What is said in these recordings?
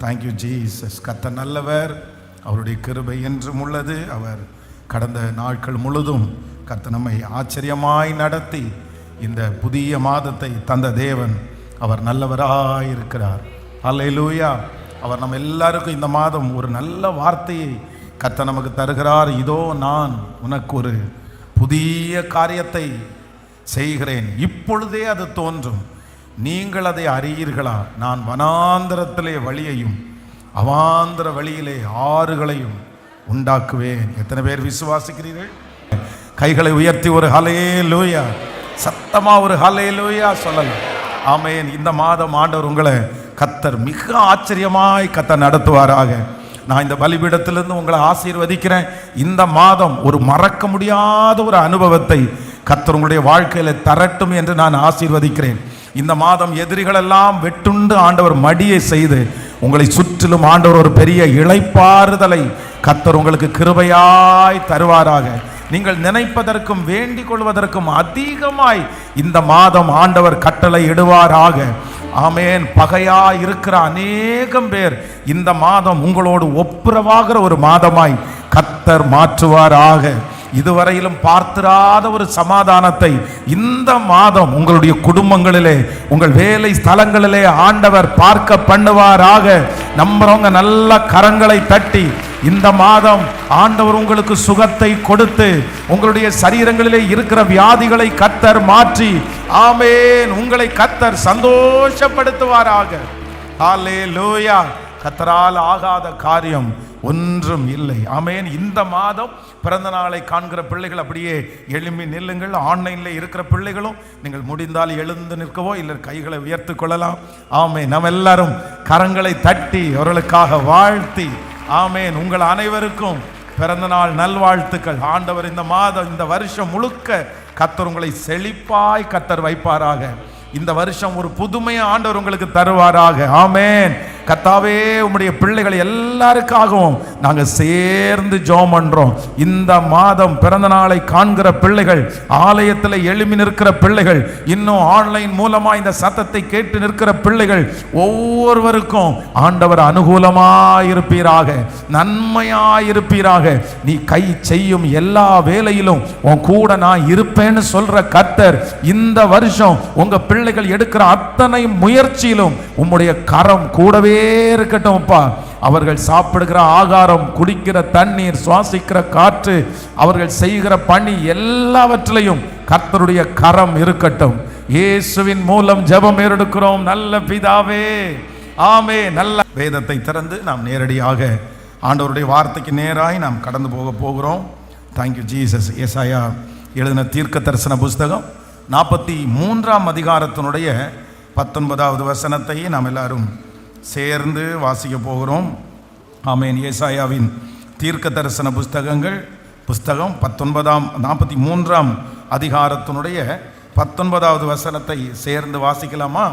Thank you Jesus. கர்த்தர் நல்லவர், அவருடைய கிருபை என்றும் உள்ளது. அவர் கடந்த நாட்கள் முழுதும் கர்த்தர் நம்மை ஆச்சரியமாய் நடத்தி இந்த புதிய மாதத்தை தந்த தேவன் அவர் நல்லவராயிருக்கிறார். அல்லேலூயா. அவர் நம்ம எல்லாருக்கும் இந்த மாதம் ஒரு நல்ல வார்த்தையை கர்த்தர் நமக்கு தருகிறார். இதோ நான் உனக்கு ஒரு புதிய காரியத்தை செய்கிறேன், இப்பொழுதே அது தோன்றும், நீங்கள் அதை அறியீர்களா? நான் வனாந்தரத்திலே வழியையும் அவாந்தர வழியிலே ஆறுகளையும் உண்டாக்குவேன். எத்தனை பேர் விசுவாசிக்கிறீர்கள்? கைகளை உயர்த்தி ஒரு ஹல்லேலூயா, சத்தமா ஒரு ஹல்லேலூயா சொல்லலாம். ஆமென். இந்த மாதம் ஆண்டவர் உங்களை கர்த்தர் மிக ஆச்சரியமாய் கர்த்தர் நடத்துவாராக. நான் இந்த பலிபீடத்திலிருந்து உங்களை ஆசீர்வதிக்கிறேன். இந்த மாதம் ஒரு மறக்க முடியாத ஒரு அனுபவத்தை கர்த்தர் உங்களுடைய வாழ்க்கையில தரட்டும் என்று நான் ஆசீர்வதிக்கிறேன். இந்த மாதம் எதிரிகள் எல்லாம் வெட்டுண்டு ஆண்டவர் மடியை செய்து உங்களை சுற்றிலும் ஆண்டவர் ஒரு பெரிய இளைப்பாறுதலை கர்த்தர் உங்களுக்கு கிருபையாய் தருவாராக. நீங்கள் நினைப்பதற்கும் வேண்டிக் கொள்வதற்கும் அதிகமாய் இந்த மாதம் ஆண்டவர் கட்டளை இடுவாராக. ஆமென். பகையா இருக்கிற அநேகம் பேர் இந்த மாதம் உங்களோடு ஒப்புரவாகிற ஒரு மாதமாய் கர்த்தர் மாற்றுவாராக. இதுவரையிலும் பார்த்திராத ஒரு சமாதானத்தை இந்த மாதம் உங்களுடைய குடும்பங்களிலே, உங்கள் வேலை ஸ்தலங்களிலே ஆண்டவர் பார்க்க பண்ணுவாராக. நம்புறவங்க நல்ல கரங்களை தட்டி இந்த மாதம் ஆண்டவர் உங்களுக்கு சுகத்தை கொடுத்து உங்களுடைய சரீரங்களிலே இருக்கிற வியாதிகளை கர்த்தர் மாற்றி ஆமென் உங்களை கர்த்தர் சந்தோஷப்படுத்துவாராக. ஹல்லேலூயா. கர்த்தரால் ஆகாத காரியம் ஒன்றும் இல்லை. ஆமென். இந்த மாதம் பிறந்த நாளை காண்கிற பிள்ளைகள் அப்படியே எழும்பி நில்லுங்கள். ஆன்லைனில் இருக்கிற பிள்ளைகளும் நீங்கள் முடிந்தால் எழுந்து நிற்கவோ இல்லை கைகளை உயர்த்து கொள்ளலாம். ஆமென். நம்ம எல்லாரும் கரங்களை தட்டி அவர்களுக்காக வாழ்த்தி ஆமென். உங்கள் அனைவருக்கும் பிறந்த நாள் நல்வாழ்த்துக்கள். ஆண்டவர் இந்த மாதம் இந்த வருஷம் முழுக்க கர்த்தர் உங்களை செழிப்பாய் கர்த்தர் வைப்பாராக. இந்த வருஷம் ஒரு புதுமையை ஆண்டவர் உங்களுக்கு தருவாராக. ஆமென். கர்த்தாவே, உம்முடைய பிள்ளைகள் எல்லாருக்காகவும் நாங்கள் சேர்ந்து ஜெபம் பண்றோம். இந்த மாதம் பிறந்த நாளை காண்கிற பிள்ளைகள், ஆலயத்தில் எழுப்பி நிற்கிற பிள்ளைகள், இன்னும் ஆன்லைன் மூலமா இந்த சத்தத்தை கேட்டு நிற்கிற பிள்ளைகள் ஒவ்வொருவருக்கும் ஆண்டவர் அனுகூலமாயிருப்பீராக, நன்மையாயிருப்பீராக. நீ கை செய்யும் எல்லா வேலையிலும் உன் கூட நான் இருப்பேன்னு சொல்ற கர்த்தர் இந்த வருஷம் உங்க பிள்ளைகள் எடுக்கிற அத்தனை முயற்சியிலும் உம்முடைய கரம் கூடவே இருக்கட்டும் அப்பா. அவர்கள் சாப்பிடுகிற ஆகாரம், குடிக்கிற தண்ணீர், சுவாசிக்கிற காற்று, அவர்கள் செய்கிற பணி எல்லாவற்றிலையும் கர்த்தருடைய கரம் இருக்கட்டும். இயேசுவின் மூலம் ஜெபம் ஏறெடுக்கிறோம் நல்ல பிதாவே, ஆமென். நல்ல வேதத்தை திறந்து நாம் நேரடியாக ஆண்டவருடைய வார்த்தைக்கு நேராய் நாம் கடந்து போகிறோம். Thank you Jesus. ஏசாயா எழுதின தீர்க்க தரிசன புஸ்தகம் 43ஆம் அதிகாரத்தினுடைய 19வது வசனத்தை நாம் எல்லாரும் சேர்ந்து வாசிக்க போகிறோம். ஆமென். ஏசாயாவின் தீர்க்க தரிசன புஸ்தகம் 43ஆம் அதிகாரத்தினுடைய 19வது வசனத்தை சேர்ந்து வாசிக்கலாமா?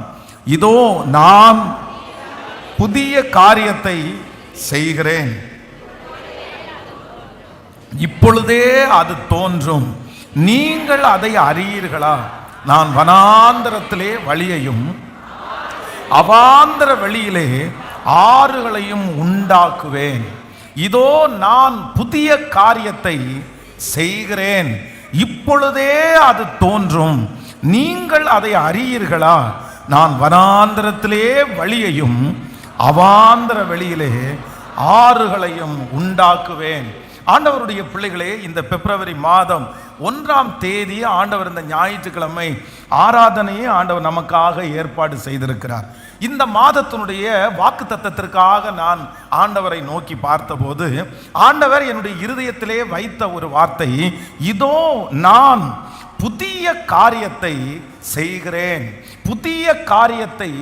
இதோ நான் புதிய காரியத்தை செய்கிறேன், இப்பொழுதே அது தோன்றும், நீங்கள் அதை அறியீர்களா? நான் வனாந்தரத்திலே வழியையும் அவாந்தர வெளியிலே ஆறுகளையும் உண்டாக்குவேன். இதோ நான் புதிய காரியத்தை செய்கிறேன், இப்பொழுதே அது தோன்றும், நீங்கள் அதை அறியீர்களா? நான் வனாந்தரத்திலே வழியையும் அவாந்தர வெளியிலே ஆறுகளையும் உண்டாக்குவேன். ஆண்டவருடைய பிள்ளைகளே, இந்த பிப்ரவரி மாதம் 1ஆம் தேதி ஆண்டவர் இந்த ஞாயிற்றுக்கிழமை ஆராதனையை ஆண்டவர் நமக்காக ஏற்பாடு செய்திருக்கிறார். இந்த மாதத்தினுடைய வாக்குத்தத்தத்திற்காக நான் ஆண்டவரை நோக்கி பார்த்தபோது ஆண்டவர் என்னுடைய இருதயத்திலே வைத்த ஒரு வார்த்தை, இதோ நான் புதிய காரியத்தை செய்கிறேன், புதிய காரியத்தை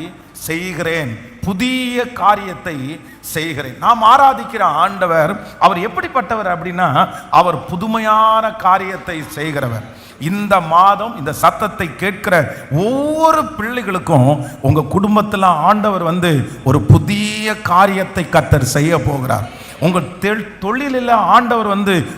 செய்கிறேன், புதிய காரியத்தை செய்கிறேன். நாம் ஆராதிக்கிற ஆண்டவர் அவர் எப்படிப்பட்டவர் அப்படின்னா, அவர் புதுமையான காரியத்தை செய்கிறவர். இந்த மாதம் இந்த சத்தத்தை கேட்கிற ஒவ்வொரு பிள்ளைகளுக்கும் உங்க குடும்பத்தில் ஆண்டவர் ஒரு புதிய காரியத்தை கர்த்தர் செய்ய போகிறார். உங்கள் தொழிலில் ஆண்டவர்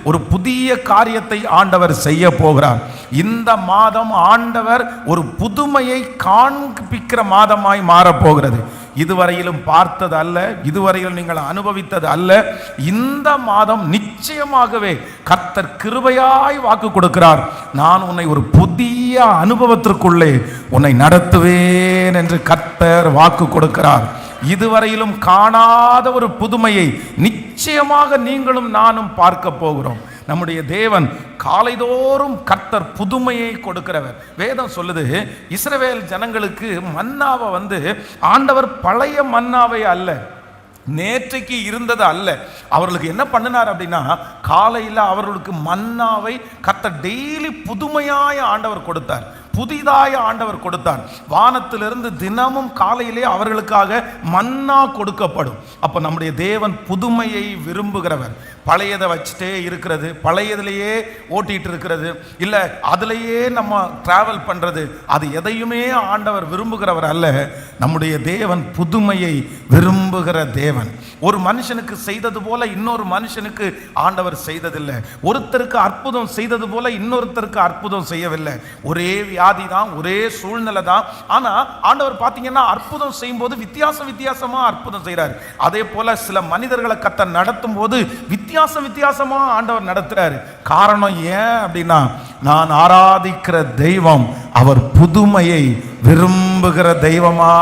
ஒரு புதிய காரியத்தை ஆண்டவர் செய்ய போகிறார். இந்த மாதம் ஆண்டவர் ஒரு புதுமையை காண்பிக்கிற மாதமாய் மாறப்போகிறது. இதுவரையிலும் பார்த்தது அல்ல, இதுவரையிலும் நீங்கள் அனுபவித்தது அல்ல. இந்த மாதம் நிச்சயமாகவே கர்த்தர் கிருபையாய் வாக்கு கொடுக்கிறார். நான் உன்னை ஒரு புதிய அனுபவத்திற்குள்ளே உன்னை நடத்துவேன் என்று கர்த்தர் வாக்கு கொடுக்கிறார். இதுவரையிலும் காணாத ஒரு புதுமையை நிச்சயமாக நீங்களும் நானும் பார்க்க போகிறோம். நம்முடைய தேவன் காலைதோறும் கர்த்தர் புதுமையை கொடுக்கிறவர். வேதம் சொல்லுது, இஸ்ரவேல் ஜனங்களுக்கு மன்னாவை ஆண்டவர் பழைய மன்னாவை அல்ல, நேற்றைக்கு இருந்தது அல்ல, அவர்களுக்கு என்ன பண்ணினார் அப்படின்னா, காலையில் அவர்களுக்கு மன்னாவை கர்த்தர் டெய்லி புதுமையாய ஆண்டவர் கொடுத்தார், புதிதாய ஆண்டவர் கொடுத்தார். வானத்திலிருந்து தினமும் காலையிலே அவர்களுக்காக மன்னா கொடுக்கப்படும். அப்போ நம்முடைய தேவன் புதுமையை விரும்புகிறவர். பழையதை வச்சுட்டே இருக்கிறது, பழையதிலேயே ஓட்டிகிட்டு இருக்கிறது, இல்லை அதிலேயே நம்ம டிராவல் பண்ணுறது, அது எதையுமே ஆண்டவர் விரும்புகிறவர் அல்ல. நம்முடைய தேவன் புதுமையை விரும்புகிற தேவன். ஒரு மனுஷனுக்கு செய்தது போல இன்னொரு மனுஷனுக்கு ஆண்டவர் செய்ததில்லை. ஒருத்தருக்கு அற்புதம் செய்தது போல இன்னொருத்தருக்கு அற்புதம் செய்யவில்லை. ஒரே வியாதி தான், ஒரே சூழ்நிலை தான். ஆனால் ஆண்டவர் பார்த்தீங்கன்னா அற்புதம் செய்யும் போது வித்தியாசமாக அற்புதம் செய்கிறார். அதே போல சில மனிதர்களை கர்த்தர் நடத்தும் போது வித்தியாசமா ஆண்டவர் நடத்துறாரு. காரணம் ஏன் அப்படின்னா, நான் ஆராதிக்கிற தெய்வம் அவர் புதுமையை விரும்புகிற தெய்வமா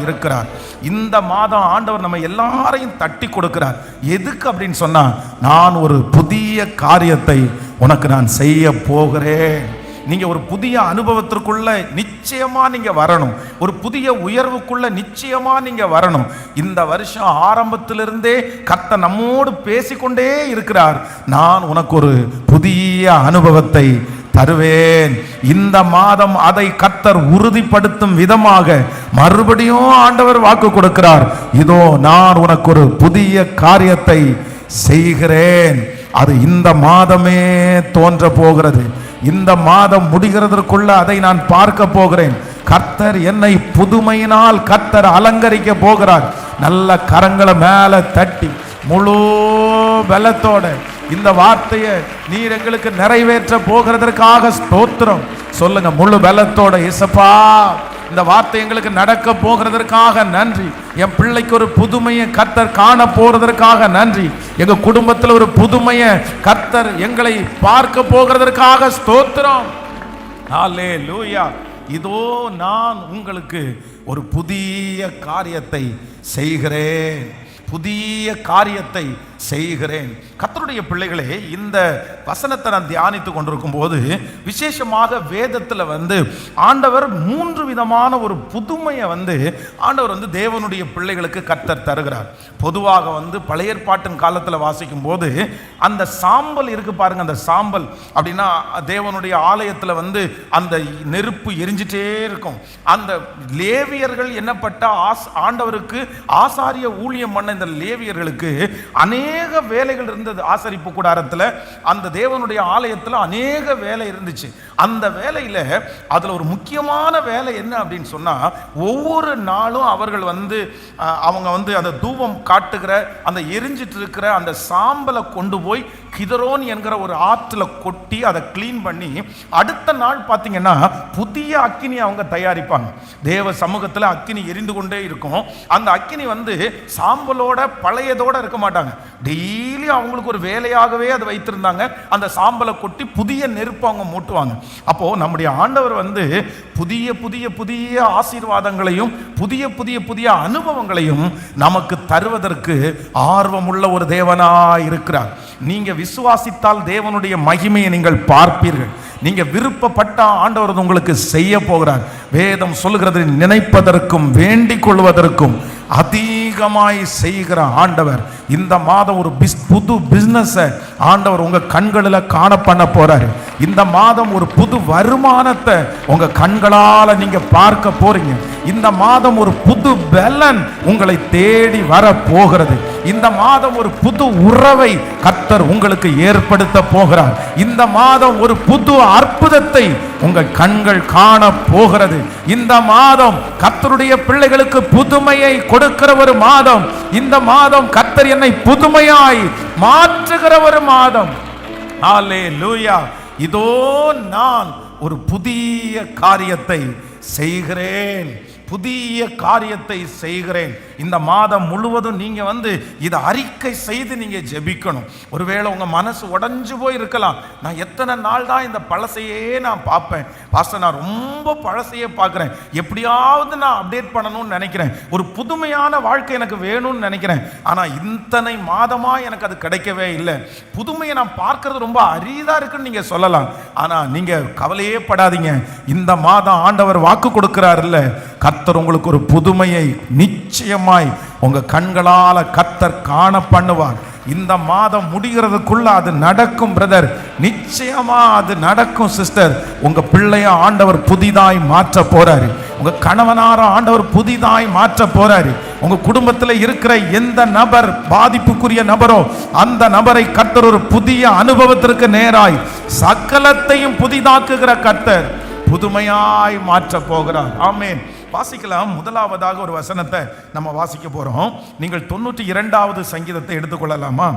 இருக்கிறார். இந்த மாதம் ஆண்டவர் நம்ம எல்லாரையும் தட்டி கொடுக்கிறார். எதுக்கு அப்படின்னு சொன்னா, நான் ஒரு புதிய காரியத்தை உனக்கு நான் செய்ய போகிறேன். நீங்க ஒரு புதிய அனுபவத்திற்குள்ள நிச்சயமா நீங்க வரணும், ஒரு புதிய உயர்வுக்குள்ள நிச்சயமா நீங்க வரணும். இந்த வருஷம் ஆரம்பத்திலிருந்தே கர்த்தர் நம்மோடு பேசிக்கொண்டே இருக்கிறார். நான் உனக்கு ஒரு புதிய அனுபவத்தை தருவேன். இந்த மாதம் அதை கர்த்தர் உறுதிப்படுத்தும் விதமாக மறுபடியும் ஆண்டவர் வாக்கு கொடுக்கிறார். இதோ நான் உனக்கு ஒரு புதிய காரியத்தை செய்கிறேன். அது இந்த மாதமே தோன்ற போகிறது. இந்த மாதம் முடிகிறதற்குள்ள அதை நான் பார்க்க போகிறேன். கர்த்தர் என்னை புதுமையினால் கர்த்தர் அலங்கரிக்க போகிறார். நல்ல கரங்களை மேல தட்டி முழு பலத்தோட இந்த வார்த்தையை நீர் எங்களுக்கு நிறைவேற்ற போகிறதற்காக ஸ்தோத்திரம் சொல்லுங்க. முழு பலத்தோட, இயேசப்பா இந்த வார்த்தை எங்களுக்கு நடக்க போகிறதற்காக நன்றி. என் பிள்ளைக்கு ஒரு புதுமையை கர்த்தர் காண போறதற்காக நன்றி. எங்க குடும்பத்தில் ஒரு புதுமையை கர்த்தர் எங்களை பார்க்க போகிறதற்காக ஸ்தோத்திரம். ஹல்லேலூயா. இதோ நான் உங்களுக்கு ஒரு புதிய காரியத்தை செய்கிறேன், புதிய காரியத்தை செய்கிறேன். கர்த்தருடைய பிள்ளைகளே, இந்த வசனத்தை நான் தியானித்து கொண்டிருக்கும் போது விசேஷமாக வேதத்தில் ஆண்டவர் 3 விதமான ஒரு புதுமையை ஆண்டவர் தேவனுடைய பிள்ளைகளுக்கு கர்த்தர் தருகிறார். பொதுவாக பழைய ஏற்பாட்டின் காலத்தில் வாசிக்கும் போது அந்த சாம்பல் இருக்கு பாருங்க, அந்த சாம்பல் அப்படின்னா தேவனுடைய ஆலயத்தில் அந்த நெருப்பு எரிஞ்சிட்டே இருக்கும். அந்த லேவியர்கள் என்னப்பட்ட ஆண்டவருக்கு ஆசாரிய ஊழியம் பண்ண இந்த லேவியர்களுக்கு அநேக வேலைகள் இருந்தது. ஆசரிப்பு கூடாரத்தில் அந்த தேவனுடைய ஆலயத்தில் அநேக வேலை இருந்துச்சு. அந்த வேலையில் அதில் ஒரு முக்கியமான வேலை என்ன அப்படின்னு சொன்னா, ஒவ்வொரு நாளும் அவர்கள் அவங்க அந்த தூபம் காட்டுகிற அந்த எரிஞ்சிட்டு இருக்கிற அந்த சாம்பலை கொண்டு போய் கிதரோன் என்கிற ஒரு ஆற்றுல கொட்டி அதை கிளீன் பண்ணி அடுத்த நாள் பார்த்தீங்கன்னா புதிய அக்கினி அவங்க தயாரிப்பாங்க. தேவ சமூகத்தில் அக்கினி எரிந்து கொண்டே இருக்கும். அந்த அக்கினி சாம்பலோட பழையதோட இருக்க மாட்டாங்க. டெய்லி அவங்களுக்கு ஒரு வேலையாகவே அதை வைத்திருந்தாங்க. அந்த சாம்பலை கொட்டி புதிய நெருப்பு அவங்க மூட்டுவாங்க. அப்போ நம்முடைய ஆண்டவர் புதிய புதிய புதிய ஆசீர்வாதங்களையும் புதிய புதிய புதிய அனுபவங்களையும் நமக்கு தருவதற்கு ஆர்வமுள்ள ஒரு தேவனாய் இருக்கிறார். நீங்க விசுவாசித்தால் தேவனுடைய மகிமையை நீங்கள் பார்ப்பீர்கள். நீங்க விருப்பப்பட்ட ஆண்டவர் உங்களுக்கு செய்ய போகிறார். வேதம் சொல்லுகிறது, நினைப்பதற்கும் வேண்டிக் கொள்வதற்கும் அதிகமாய் செய்கிற ஆண்டவர் இந்த மாதம் ஒரு புது பிசினஸ் ஆண்டவர் உங்க கண்களில் காண பண்ண போறாரு. இந்த மாதம் ஒரு புது வருமானத்தை உங்க கண்களால நீங்க பார்க்க போறீங்க. இந்த மாதம் ஒரு புது பலன் உங்களை தேடி வர போகிறது. இந்த மாதம் ஒரு புது உறவை கர்த்தர் உங்களுக்கு ஏற்படுத்த போகிறார். இந்த மாதம் ஒரு புது அற்புதத்தை உங்கள் கண்கள் காண போகிறது. இந்த மாதம் கர்த்தருடைய பிள்ளைகளுக்கு புதுமையை கொடுக்கிற ஒரு மாதம். இந்த மாதம் கர்த்தர் என்னை புதுமையாய் மாற்றுகிற ஒரு மாதம். ஹல்லேலூயா. இதோ நான் ஒரு புதிய காரியத்தை செய்கிறேன், புதிய காரியத்தை செய்கிறேன். இந்த மாதம் முழுவதும் நீங்க இதை அறிக்கை செய்து நீங்க ஜெபிக்கணும். ஒருவேளை உங்க மனசு உடைஞ்சு போய் இருக்கலாம். நான் எத்தனை நாள் தான் இந்த பழசையே நான் பார்ப்பேன் பாஸ்டர், நான் ரொம்ப பழசையே பார்க்குறேன், எப்படியாவது நான் அப்டேட் பண்ணணும்னு நினைக்கிறேன், ஒரு புதுமையான வாழ்க்கை எனக்கு வேணும்னு நினைக்கிறேன், ஆனால் இத்தனை மாதமா எனக்கு அது கிடைக்கவே இல்லை. புதுமையை நான் பார்க்கறது ரொம்ப அரிதா இருக்குன்னு நீங்க சொல்லலாம். ஆனா நீங்க கவலையே படாதீங்க. இந்த மாதம் ஆண்டவர் வாக்கு கொடுக்கிறார்ல, கர்த்தர் உங்களுக்கு ஒரு புதுமையை நிச்சயமாய் உங்க கண்களால கர்த்தர் காண பண்ணுவார். இந்த மாதம் முடிகிறதுக்குள்ள அது நடக்கும் பிரதர், நிச்சயமா அது நடக்கும் சிஸ்டர். உங்க பிள்ளைய ஆண்டவர் புதிதாய் மாற்ற போறாரு, உங்க கணவனார ஆண்டவர் புதிதாய் மாற்ற போறாரு. உங்க குடும்பத்தில் இருக்கிற எந்த நபர் பாதிப்புக்குரிய நபரோ அந்த நபரை கர்த்தர் ஒரு புதிய அனுபவத்திற்கு நேராய் சகலத்தையும் புதிதாக்குகிற கர்த்தர் புதுமையாய் மாற்ற போகிறார். ஆமென். வாசிக்கலாம். முதலாவதாக ஒரு வசனத்தை நம்ம வாசிக்க போறோம். நீங்கள் 92வது சங்கீதத்தை எடுத்துக்கொள்ளலாமா?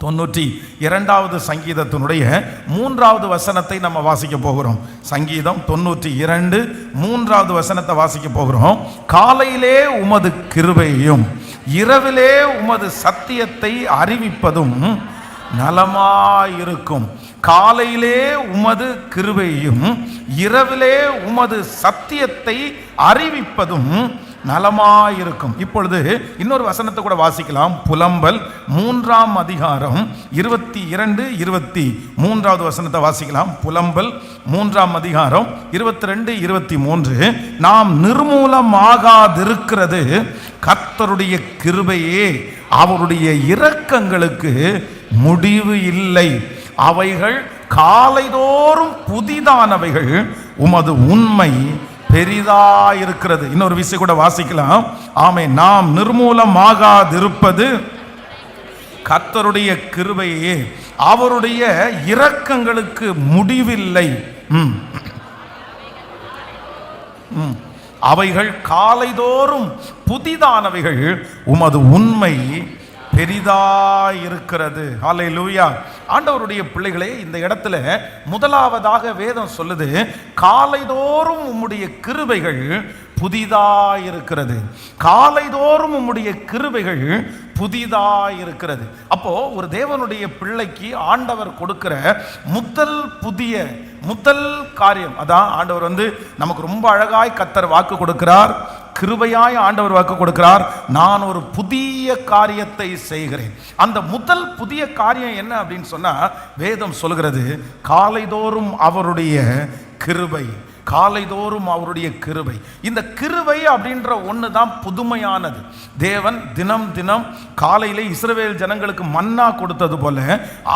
92வது சங்கீதத்தினுடைய 3வது வசனத்தை நம்ம வாசிக்க போகிறோம். சங்கீதம் 92 3வது வசனத்தை வாசிக்க போகிறோம். காலையிலே உமது கிருபையையும் இரவிலே உமது சத்தியத்தை அறிவிப்பதும் நலமாயிருக்கும். காலையிலே உமது கிருபையும் இரவிலே உமது சத்தியத்தை அறிவிப்பதும் நலமாயிருக்கும். இப்பொழுது இன்னொரு வசனத்தை கூட வாசிக்கலாம். புலம்பல் 3ஆம் அதிகாரம் 22 23வது வசனத்தை வாசிக்கலாம். புலம்பல் 3ஆம் அதிகாரம் 22 23. நாம் நிர்மூலமாகாதிருக்கிறது கர்த்தருடைய கிருபையே, அவருடைய இரக்கங்களுக்கு முடிவு இல்லை, அவைகள் காலைதோறும் புதிதானவைகள், உமது உண்மை பெரிதாயிருக்கிறது. இன்னொரு விஷயம் கூட வாசிக்கலாம். ஆமென். நாம் நிர்மூலமாகாதிருப்பது கர்த்தருடைய கிருபையே, அவருடைய இரக்கங்களுக்கு முடிவில்லை, அவைகள் காலைதோறும் புதிதானவைகள், உமது உண்மை பெரிதாயிருக்கிறது. ஹல்லேலூயா. ஆண்டவருடைய பிள்ளைகளே, இந்த இடத்துல முதலாவதாக வேதம் சொல்லுது, காலைதோறும் உம்முடைய கிருபைகள் புதிதாயிருக்கிறது. காலைதோறும் உம்முடைய கிருபைகள் புதிதாயிருக்கிறது. அப்போ ஒரு தேவனுடைய பிள்ளைக்கு ஆண்டவர் கொடுக்கிற முதல் காரியம் அதான். ஆண்டவர் நமக்கு ரொம்ப அழகாய் கர்த்தர் வாக்கு கொடுக்கிறார், கிருபையாய் ஆண்டவர் வாக்கு கொடுக்கிறார், நான் ஒரு புதிய காரியத்தை செய்கிறேன். அந்த முதல் புதிய காரியம் என்ன அப்படின்னு சொன்னா, வேதம் சொல்கிறது காலைதோறும் அவருடைய கிருபை, காலைதோறும் அவருடைய கிருபை. இந்த கிருபை அப்படின்ற ஒன்று தான் புதுமையானது. தேவன் தினம் தினம் காலையிலே இஸ்ரவேல் ஜனங்களுக்கு மன்னா கொடுத்தது போல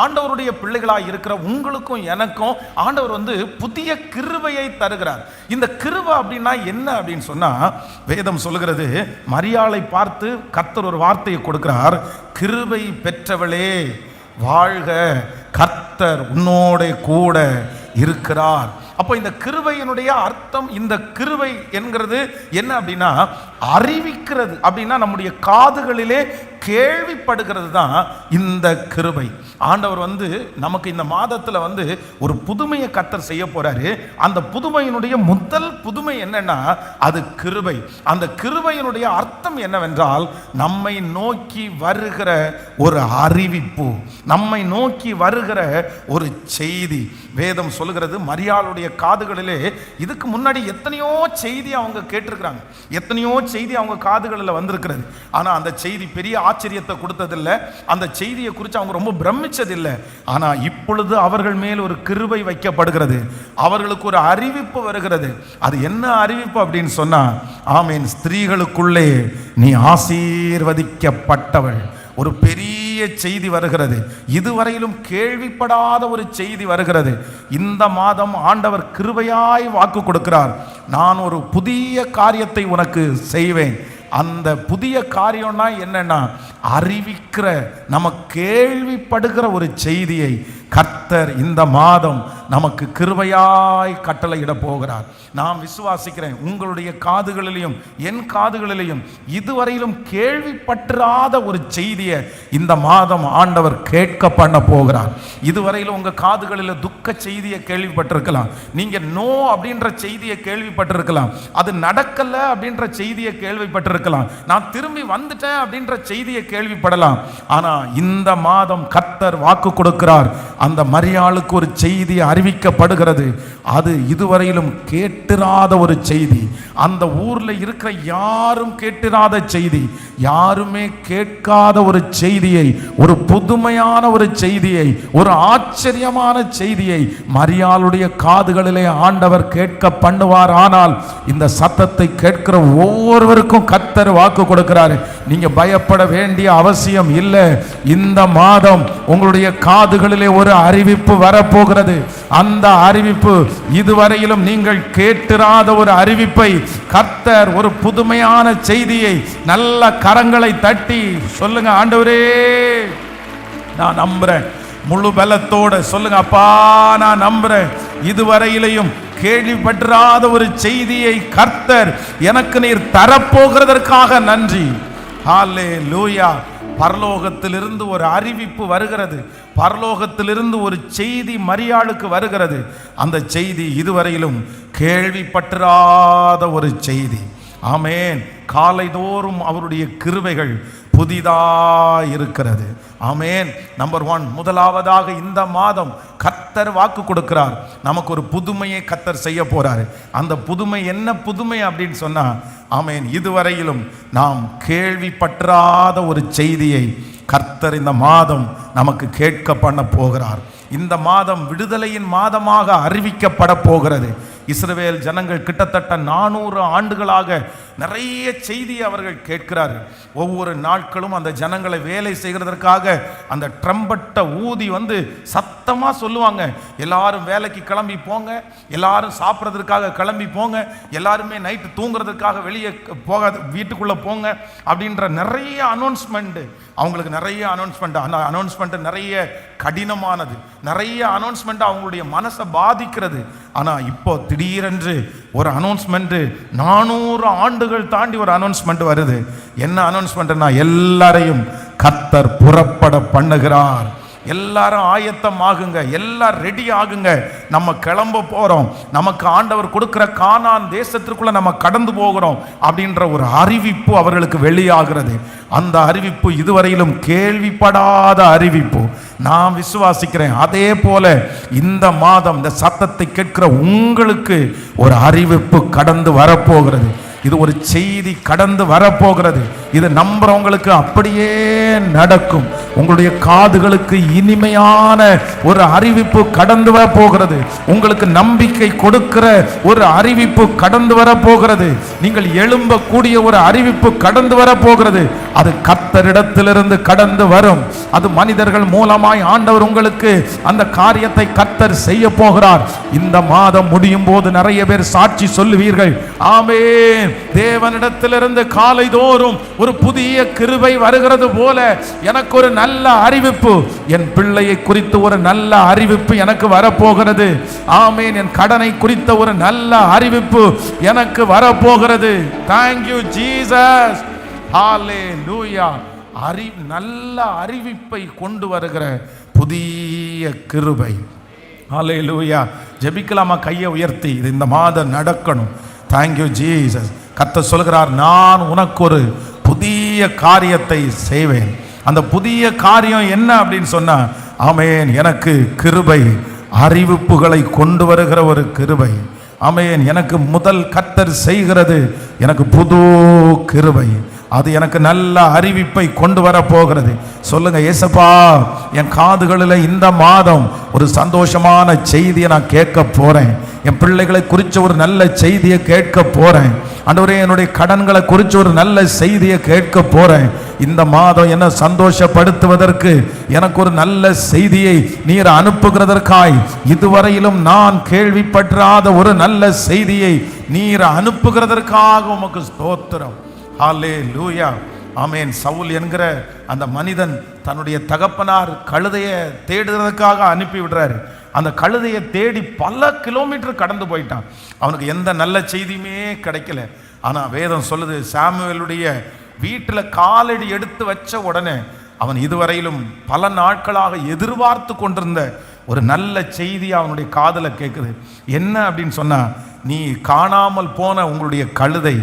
ஆண்டவருடைய பிள்ளைகளாக இருக்கிற உங்களுக்கும் எனக்கும் ஆண்டவர் புதிய கிருபையை தருகிறார். இந்த கிருபை அப்படின்னா என்ன அப்படின்னு சொன்னா, வேதம் சொல்லுகிறது, மரியாளை பார்த்து கர்த்தர் ஒரு வார்த்தையை கொடுக்கிறார், கிருபை பெற்றவளே வாழ்க, கர்த்தர் உன்னோட கூட இருக்கிறார். அப்போ இந்த கிருபையினுடைய அர்த்தம், இந்த கிருபை என்கிறது என்ன அப்படின்னா, அறிவிக்கிறது. அப்படின்னா நம்முடைய காதுகளிலே கேள்விப்படுகிறது தான் இந்த கிருபை. ஆண்டவர் நமக்கு இந்த மாதத்தில் ஒரு புதுமையை கர்த்தர் செய்ய போறாரு. அந்த புதுமையினுடைய முதல் புதுமை என்னன்னா, அது கிருபை. அந்த கிருபையினுடைய அர்த்தம் என்னவென்றால், நம்மை நோக்கி வருகிற ஒரு அறிவிப்பு, நம்மை நோக்கி வருகிற ஒரு செய்தி. வேதம் சொல்லுகிறது, மரியாளுடைய காதுகளிலே இதுக்கு முன்னாடி எத்தனையோ செய்தி அவங்க கேட்டிருக்கிறாங்க, எத்தனையோ செய்தி அவங்க காதுகளில் வந்திருக்கிறது. ஆனால் அந்த செய்தி பெரிய ஆச்சரியத்தை கொடுத்ததில்லை, அந்த செய்தியை குறித்து அவங்க ரொம்ப பிரமிச்சதில்லை. ஆனால் இப்பொழுது அவர்கள் மேல் ஒரு கிருபை வைக்கப்படுகிறது, அவர்களுக்கு ஒரு அறிவிப்பு வருகிறது. அது என்ன அறிவிப்பு அப்படின்னு சொன்னா, ஆமேன், ஸ்திரீகளுக்குள்ளே நீ ஆசீர்வதிக்கப்பட்டவள். ஒரு பெரிய செய்தி வருகிறது, இதுவரையிலும் கேள்விப்படாத ஒரு செய்தி வருகிறது. இந்த மாதம் ஆண்டவர் கிருபையாய் வாக்கு கொடுக்கிறார், நான் ஒரு புதிய காரியத்தை உனக்கு செய்வேன். அந்த புதிய காரியம்னா என்னன்னா, அறிவிக்கிற, நம்ம கேள்விப்படுகிற ஒரு செய்தியை கர்த்தர் இந்த மாதம் நமக்கு கிருபையாய் கட்டளையிட போகிறார். நான் விசுவாசிக்கிறேன், உங்களுடைய காதுகளிலையும் என் காதுகளிலையும் இதுவரையிலும் கேள்விப்பட்டிராத ஒரு செய்தியை இந்த மாதம் ஆண்டவர் கேட்க பண்ண போகிறார். இதுவரையிலும் உங்க காதுகளில் துக்க செய்தியை கேள்விப்பட்டிருக்கலாம், நீங்க நோ அப்படின்ற செய்தியை கேள்விப்பட்டிருக்கலாம், அது நடக்கல அப்படின்ற செய்தியை கேள்விப்பட்டிருக்கலாம், நான் திரும்பி வந்துட்டேன் அப்படின்ற செய்தியை கேள்விப்படலாம். ஆனா இந்த மாதம் கர்த்தர் வாக்கு கொடுக்கிறார், அந்த மரியாளுக்கு ஒரு செய்தி அறிவிக்கப்படுகிறது. அது இதுவரையிலும் கேட்டிராத ஒரு செய்தி, அந்த ஊர்ல இருக்கிற யாரும் கேட்டிராத செய்தி, யாருமே கேட்காத ஒரு செய்தியை, ஒரு புதுமையான ஒரு செய்தியை, ஒரு ஆச்சரியமான செய்தியை மரியாளுடைய காதுகளிலே ஆண்டவர் கேட்க பண்ணுவார். ஆனால் இந்த சத்தத்தை கேட்கிற ஒவ்வொருவருக்கும் கர்த்தர் வாக்கு கொடுக்கிறார், நீங்க பயப்பட வேண்டிய அவசியம் இல்லை. இந்த மாதம் உங்களுடைய காதுகளிலே ஒரு அறிவிப்பு வரப்போகிறது. அந்த அறிவிப்பு இதுவரையிலும் நீங்கள் கேட்டிராத ஒரு அறிவிப்பை கர்த்தர், ஒரு புதுமையான செய்தியை நல்ல கரங்களை தட்டி சொல்லுங்க, ஆண்டவரே நான் நம்புறேன். முழு பலத்தோட சொல்லுங்க, அப்பா நான் நம்புறேன். இதுவரையிலையும் கேள்விப்பட்டிராத ஒரு செய்தியை கர்த்தர் எனக்கு நீர் தரப்போகிறதற்காக நன்றி. ஹல்லேலூயா. பரலோகத்திலிருந்து ஒரு அறிவிப்பு வருகிறது, பரலோகத்திலிருந்து ஒரு செய்தி மரியாளுக்கு வருகிறது. அந்த செய்தி இதுவரையிலும் கேள்விப்பட்டிராத ஒரு செய்தி. ஆமென். காலைதோறும் அவருடைய கிருபைகள் புதிதாயிருக்கிறது. ஆமென். நம்பர் 1, முதலாவதாக இந்த மாதம் கர்த்தர் வாக்கு கொடுக்கிறார், நமக்கு ஒரு புதுமையை கர்த்தர் செய்ய போறாரு. அந்த புதுமை என்ன புதுமை அப்படின்னு சொன்னா, ஆமென், இதுவரையிலும் நாம் கேள்விப்பட்டிராத ஒரு செய்தியை கர்த்தர் இந்த மாதம் நமக்கு கேட்க பண்ண போகிறார். இந்த மாதம் விடுதலையின் மாதமாக அறிவிக்கப்பட போகிறது. இஸ்ரவேல் ஜனங்கள் கிட்டத்தட்ட 400 ஆண்டுகளாக நிறைய செய்தியை அவர்கள் கேட்கிறார்கள். ஒவ்வொரு நாட்களும் அந்த ஜனங்களை வேலை செய்கிறதற்காக அந்த ட்ரம்பட்டை ஊதி சத்தமாக சொல்லுவாங்க, எல்லாரும் வேலைக்கு கிளம்பி போங்க, எல்லாரும் சாப்பிட்றதுக்காக கிளம்பி போங்க, எல்லாருமே நைட்டு தூங்குறதுக்காக வெளியே போகாத வீட்டுக்குள்ளே போங்க அப்படின்ற நிறைய அனௌன்ஸ்மெண்ட்டு. அவங்களுக்கு நிறைய அனௌன்ஸ்மெண்ட், அந்த அனௌன்ஸ்மெண்ட் நிறைய கடினமானது, நிறைய அனௌன்ஸ்மெண்ட் அவங்களுடைய மனசை பாதிக்கிறது. ஆனால் இப்போ திடீரென்று ஒரு அனௌன்ஸ்மெண்ட், 400 ஆண்டுகள் தாண்டி ஒரு அனௌன்ஸ்மெண்ட் வருது. என்ன அனௌன்ஸ்மெண்ட்னா, எல்லாரையும் கர்த்தர் புறப்பட பண்ணுகிறார். எல்லாரும் ஆயத்தம் ஆகுங்க, எல்லாரும் ரெடி ஆகுங்க, நம்ம கிளம்ப போறோம், நமக்கு ஆண்டவர் கொடுக்கிற கானான் தேசத்திற்குள்ள நம்ம கடந்து போகிறோம் அப்படின்ற ஒரு அறிவிப்பு அவர்களுக்கு வெளியாகிறது. அந்த அறிவிப்பு இதுவரையிலும் கேள்விப்படாத அறிவிப்பு. நான் விசுவாசிக்கிறேன், அதே போல இந்த மாதம் இந்த சத்தத்தை கேட்கிற உங்களுக்கு ஒரு அறிவிப்பு கடந்து வரப்போகிறது. இது ஒரு செய்தி கடந்து வரப்போகிறது. இது நம்புறவங்களுக்கு அப்படியே நடக்கும். உங்களுடைய காதுகளுக்கு இனிமையான ஒரு அறிவிப்பு கடந்து வர போகிறது. உங்களுக்கு நம்பிக்கை கொடுக்கிற ஒரு அறிவிப்பு கடந்து வர போகிறது. நீங்கள் எழும்பக்கூடிய ஒரு அறிவிப்பு கடந்து வர போகிறது. அது கர்த்தரிடத்திலிருந்து கடந்து வரும். அது மனிதர்கள் மூலமாய் ஆண்டவர் உங்களுக்கு அந்த காரியத்தை கர்த்தர் செய்ய போகிறார். இந்த மாதம் முடியும் போது நிறைய பேர் சாட்சி சொல்லுவீர்கள். ஆமென். தேவனிடத்திலிருந்து காலைதோறும் ஒரு புதிய கிருபை வருகிறது போல எனக்கு ஒரு நல்ல அறிவிப்பு, என் பிள்ளையை குறித்து ஒரு நல்ல அறிவிப்பு எனக்கு வரப்போகிறது. ஆமென். என் கடனை குறித்த ஒரு நல்ல அறிவிப்பு எனக்கு வரப்போகிறது. Thank you Jesus. Hallelujah. நல்ல அறிவிப்பை கொண்டு வருகிற புதிய கிருபை. Hallelujah. ஜெபிக்கலாமா? கையை உயர்த்தி, இது இந்த மாதம் நடக்கணும். Thank you Jesus. கர்த்தர் சொல்கிறார், நான் உனக்கு ஒரு புதிய காரியத்தை செய்வேன். அந்த புதிய காரியம் என்ன அப்படின்னு சொன்னா, ஆமென், எனக்கு கிருபை, அறிவிப்புகளை கொண்டு வருகிற ஒரு கிருபை. ஆமென். எனக்கு முதல் கர்த்தர் செய்கிறது எனக்கு புது கிருபை. அது எனக்கு நல்ல அறிவிப்பை கொண்டு வர போகிறது. சொல்லுங்க, ஏசப்பா, என் காதுகளில் இந்த மாதம் ஒரு சந்தோஷமான செய்தியை நான் கேட்க போறேன். என் பிள்ளைகளை குறித்து ஒரு நல்ல செய்தியை கேட்க போறேன். ஆண்டவரே, என்னுடைய கடன்களை குறித்து ஒரு நல்ல செய்தியை கேட்க போறேன். இந்த மாதம் என்ன சந்தோஷப்படுத்துவதற்கு எனக்கு ஒரு நல்ல செய்தியை நீர் அனுப்புகிறதற்காய், இதுவரையிலும் நான் கேள்விப்படாத ஒரு நல்ல செய்தியை நீர் அனுப்புகிறதற்காக உமக்கு ஸ்தோத்திரம். ஹல்லேலூயா. ஆமென். சவுல் என்கிற அந்த மனிதன் தன்னுடைய தகப்பனார் கழுதையை தேடுறதுக்காக அனுப்பி விடுறாரு. அந்த கழுதையை தேடி பல கிலோமீட்டர் கடந்து போயிட்டான். அவனுக்கு எந்த நல்ல செய்தியுமே கிடைக்கல. ஆனால் வேதம் சொல்லுது, சாமுவேலுடைய வீட்டில் காலடி எடுத்து வச்ச உடனே அவன் இதுவரையிலும் பல நாட்களாக எதிர்பார்த்து கொண்டிருந்த ஒரு நல்ல செய்தி அவனுடைய காதில் கேட்குது. என்ன அப்படின்னு சொன்னா, நீ காணாமல் போன உங்களுடைய கழுதை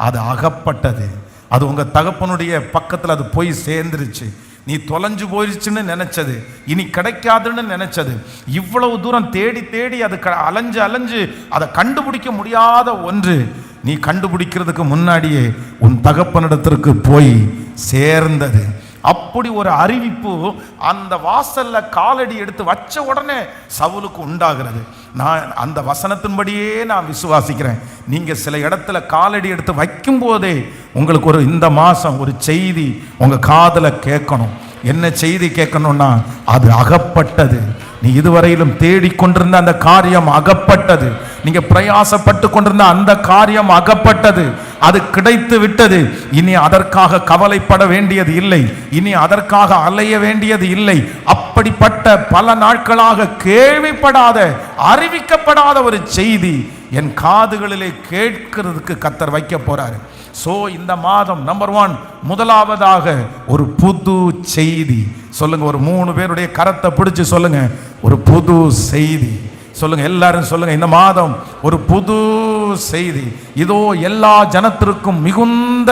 அது அகப்பட்டது, அது உங்கள் தகப்பனுடைய பக்கத்தில் அது போய் சேர்ந்துருச்சு. நீ தொலைஞ்சு போயிடுச்சுன்னு நினைச்சது இனி கிடைக்காதுன்னு நினைச்சது, இவ்வளவு தூரம் தேடி தேடி அது அலைஞ்சு அலைஞ்சு அதை கண்டுபிடிக்க முடியாத ஒன்று நீ கண்டுபிடிக்கிறதுக்கு முன்னாடியே உன் தகப்பனிடத்திற்கு போய் சேர்ந்தது. அப்படி ஒரு அறிவிப்பு அந்த வாசல்ல காலடி எடுத்து வச்ச உடனே சவுலுக்கு உண்டாகிறது. நான் அந்த வசனத்தின்படியே நான் விசுவாசிக்கிறேன். நீங்க சில இடத்துல காலடி எடுத்து வைக்கும் போதே உங்களுக்கு ஒரு இந்த மாசம் ஒரு செய்தி உங்க காதுல கேட்கணும். என்ன செய்தி கேட்கணும்னா, அது அகப்பட்டது. நீ இதுவரையிலும் தேடிக்கொண்டிருந்த அந்த காரியம் அகப்பட்டது. நீங்க பிரயாசப்பட்டு கொண்டிருந்த அந்த காரியம் அகப்பட்டது, அது கிடைத்து விட்டது. இனி அதற்காக கவலைப்பட வேண்டியது இல்லை, இனி அதற்காக அலைய வேண்டியது இல்லை. அப்படிப்பட்ட பல நாட்களாக கேள்விப்படாத அறிவிக்கப்படாத ஒரு செய்தி என் காதுகளிலே கேட்கிறதுக்கு கர்த்தர் வைக்க போறாரு. சோ இந்த மாதம் நம்பர் 1 முதலாவதாக ஒரு புது செய்தி சொல்லுங்க. ஒரு 3 பேருடைய கரத்தை பிடிச்சு சொல்லுங்க, ஒரு புது செய்தி சொல்லுங்க. எல்லாரும் சொல்லுங்க, இந்த மாதம் ஒரு புது செய்தி. இதோ எல்லா ஜனத்திற்கும் மிகுந்த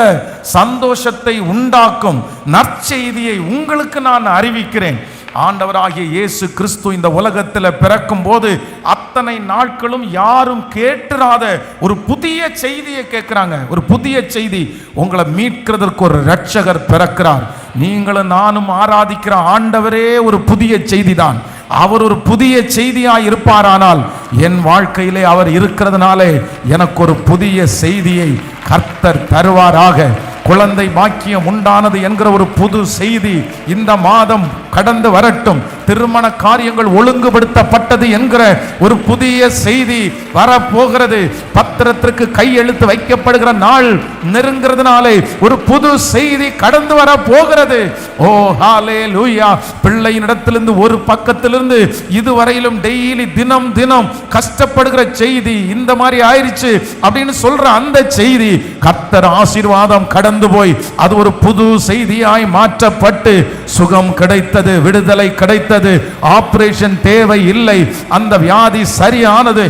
சந்தோஷத்தை உண்டாக்கும் நற்செய்தியை உங்களுக்கு நான் அறிவிக்கிறேன். ஆண்டவராகிய இயேசு கிறிஸ்து இந்த உலகத்தில் பிறக்கும் போது அத்தனை நாட்களும் யாரும் கேட்டிராத ஒரு புதிய செய்தியை கேட்கிறாங்க. ஒரு புதிய செய்தி, உங்களை மீட்கிறதற்கு ஒரு இரட்சகர் பிறக்கிறார். நீங்களும் நானும் ஆராதிக்கிற ஆண்டவரே ஒரு புதிய செய்தி தான். அவர் ஒரு புதிய செய்தியாய் இருப்பாரானால் என் வாழ்க்கையிலே அவர் இருக்கிறதுனாலே எனக்கு ஒரு புதிய செய்தியை கர்த்தர் தருவாராக. குழந்தை பாக்கியம் உண்டானது என்கிற ஒரு புது செய்தி இந்த மாதம் கடந்து வரட்டும். திருமண காரியங்கள் ஒழுங்குபடுத்தப்பட்டது என்கிற ஒரு புதிய செய்தி வரப்போகிறது. பத்திரத்திற்கு கையெழுத்து வைக்கப்படுகிற நாள் நெருங்கிறதுனாலே ஒரு புது செய்தி கடந்து வர போகிறது. ஓ ஹல்லேலூயா. பிள்ளையினிடத்திலிருந்து ஒரு பக்கத்திலிருந்து இதுவரையிலும் டெய்லி தினம் தினம் கஷ்டப்படுகிற செய்தி இந்த மாதிரி ஆயிடுச்சு அப்படின்னு சொல்ற அந்த செய்தி கர்த்தர் ஆசீர்வாதம் கடந்து போய் அது ஒரு புது செய்தியாய் மாற்றப்பட்டு சுகம் கிடைத்தது, விடுதலை கிடைத்தது, ஆபரேஷன் தேவை இல்லை, அந்த வியாதி சரியானது.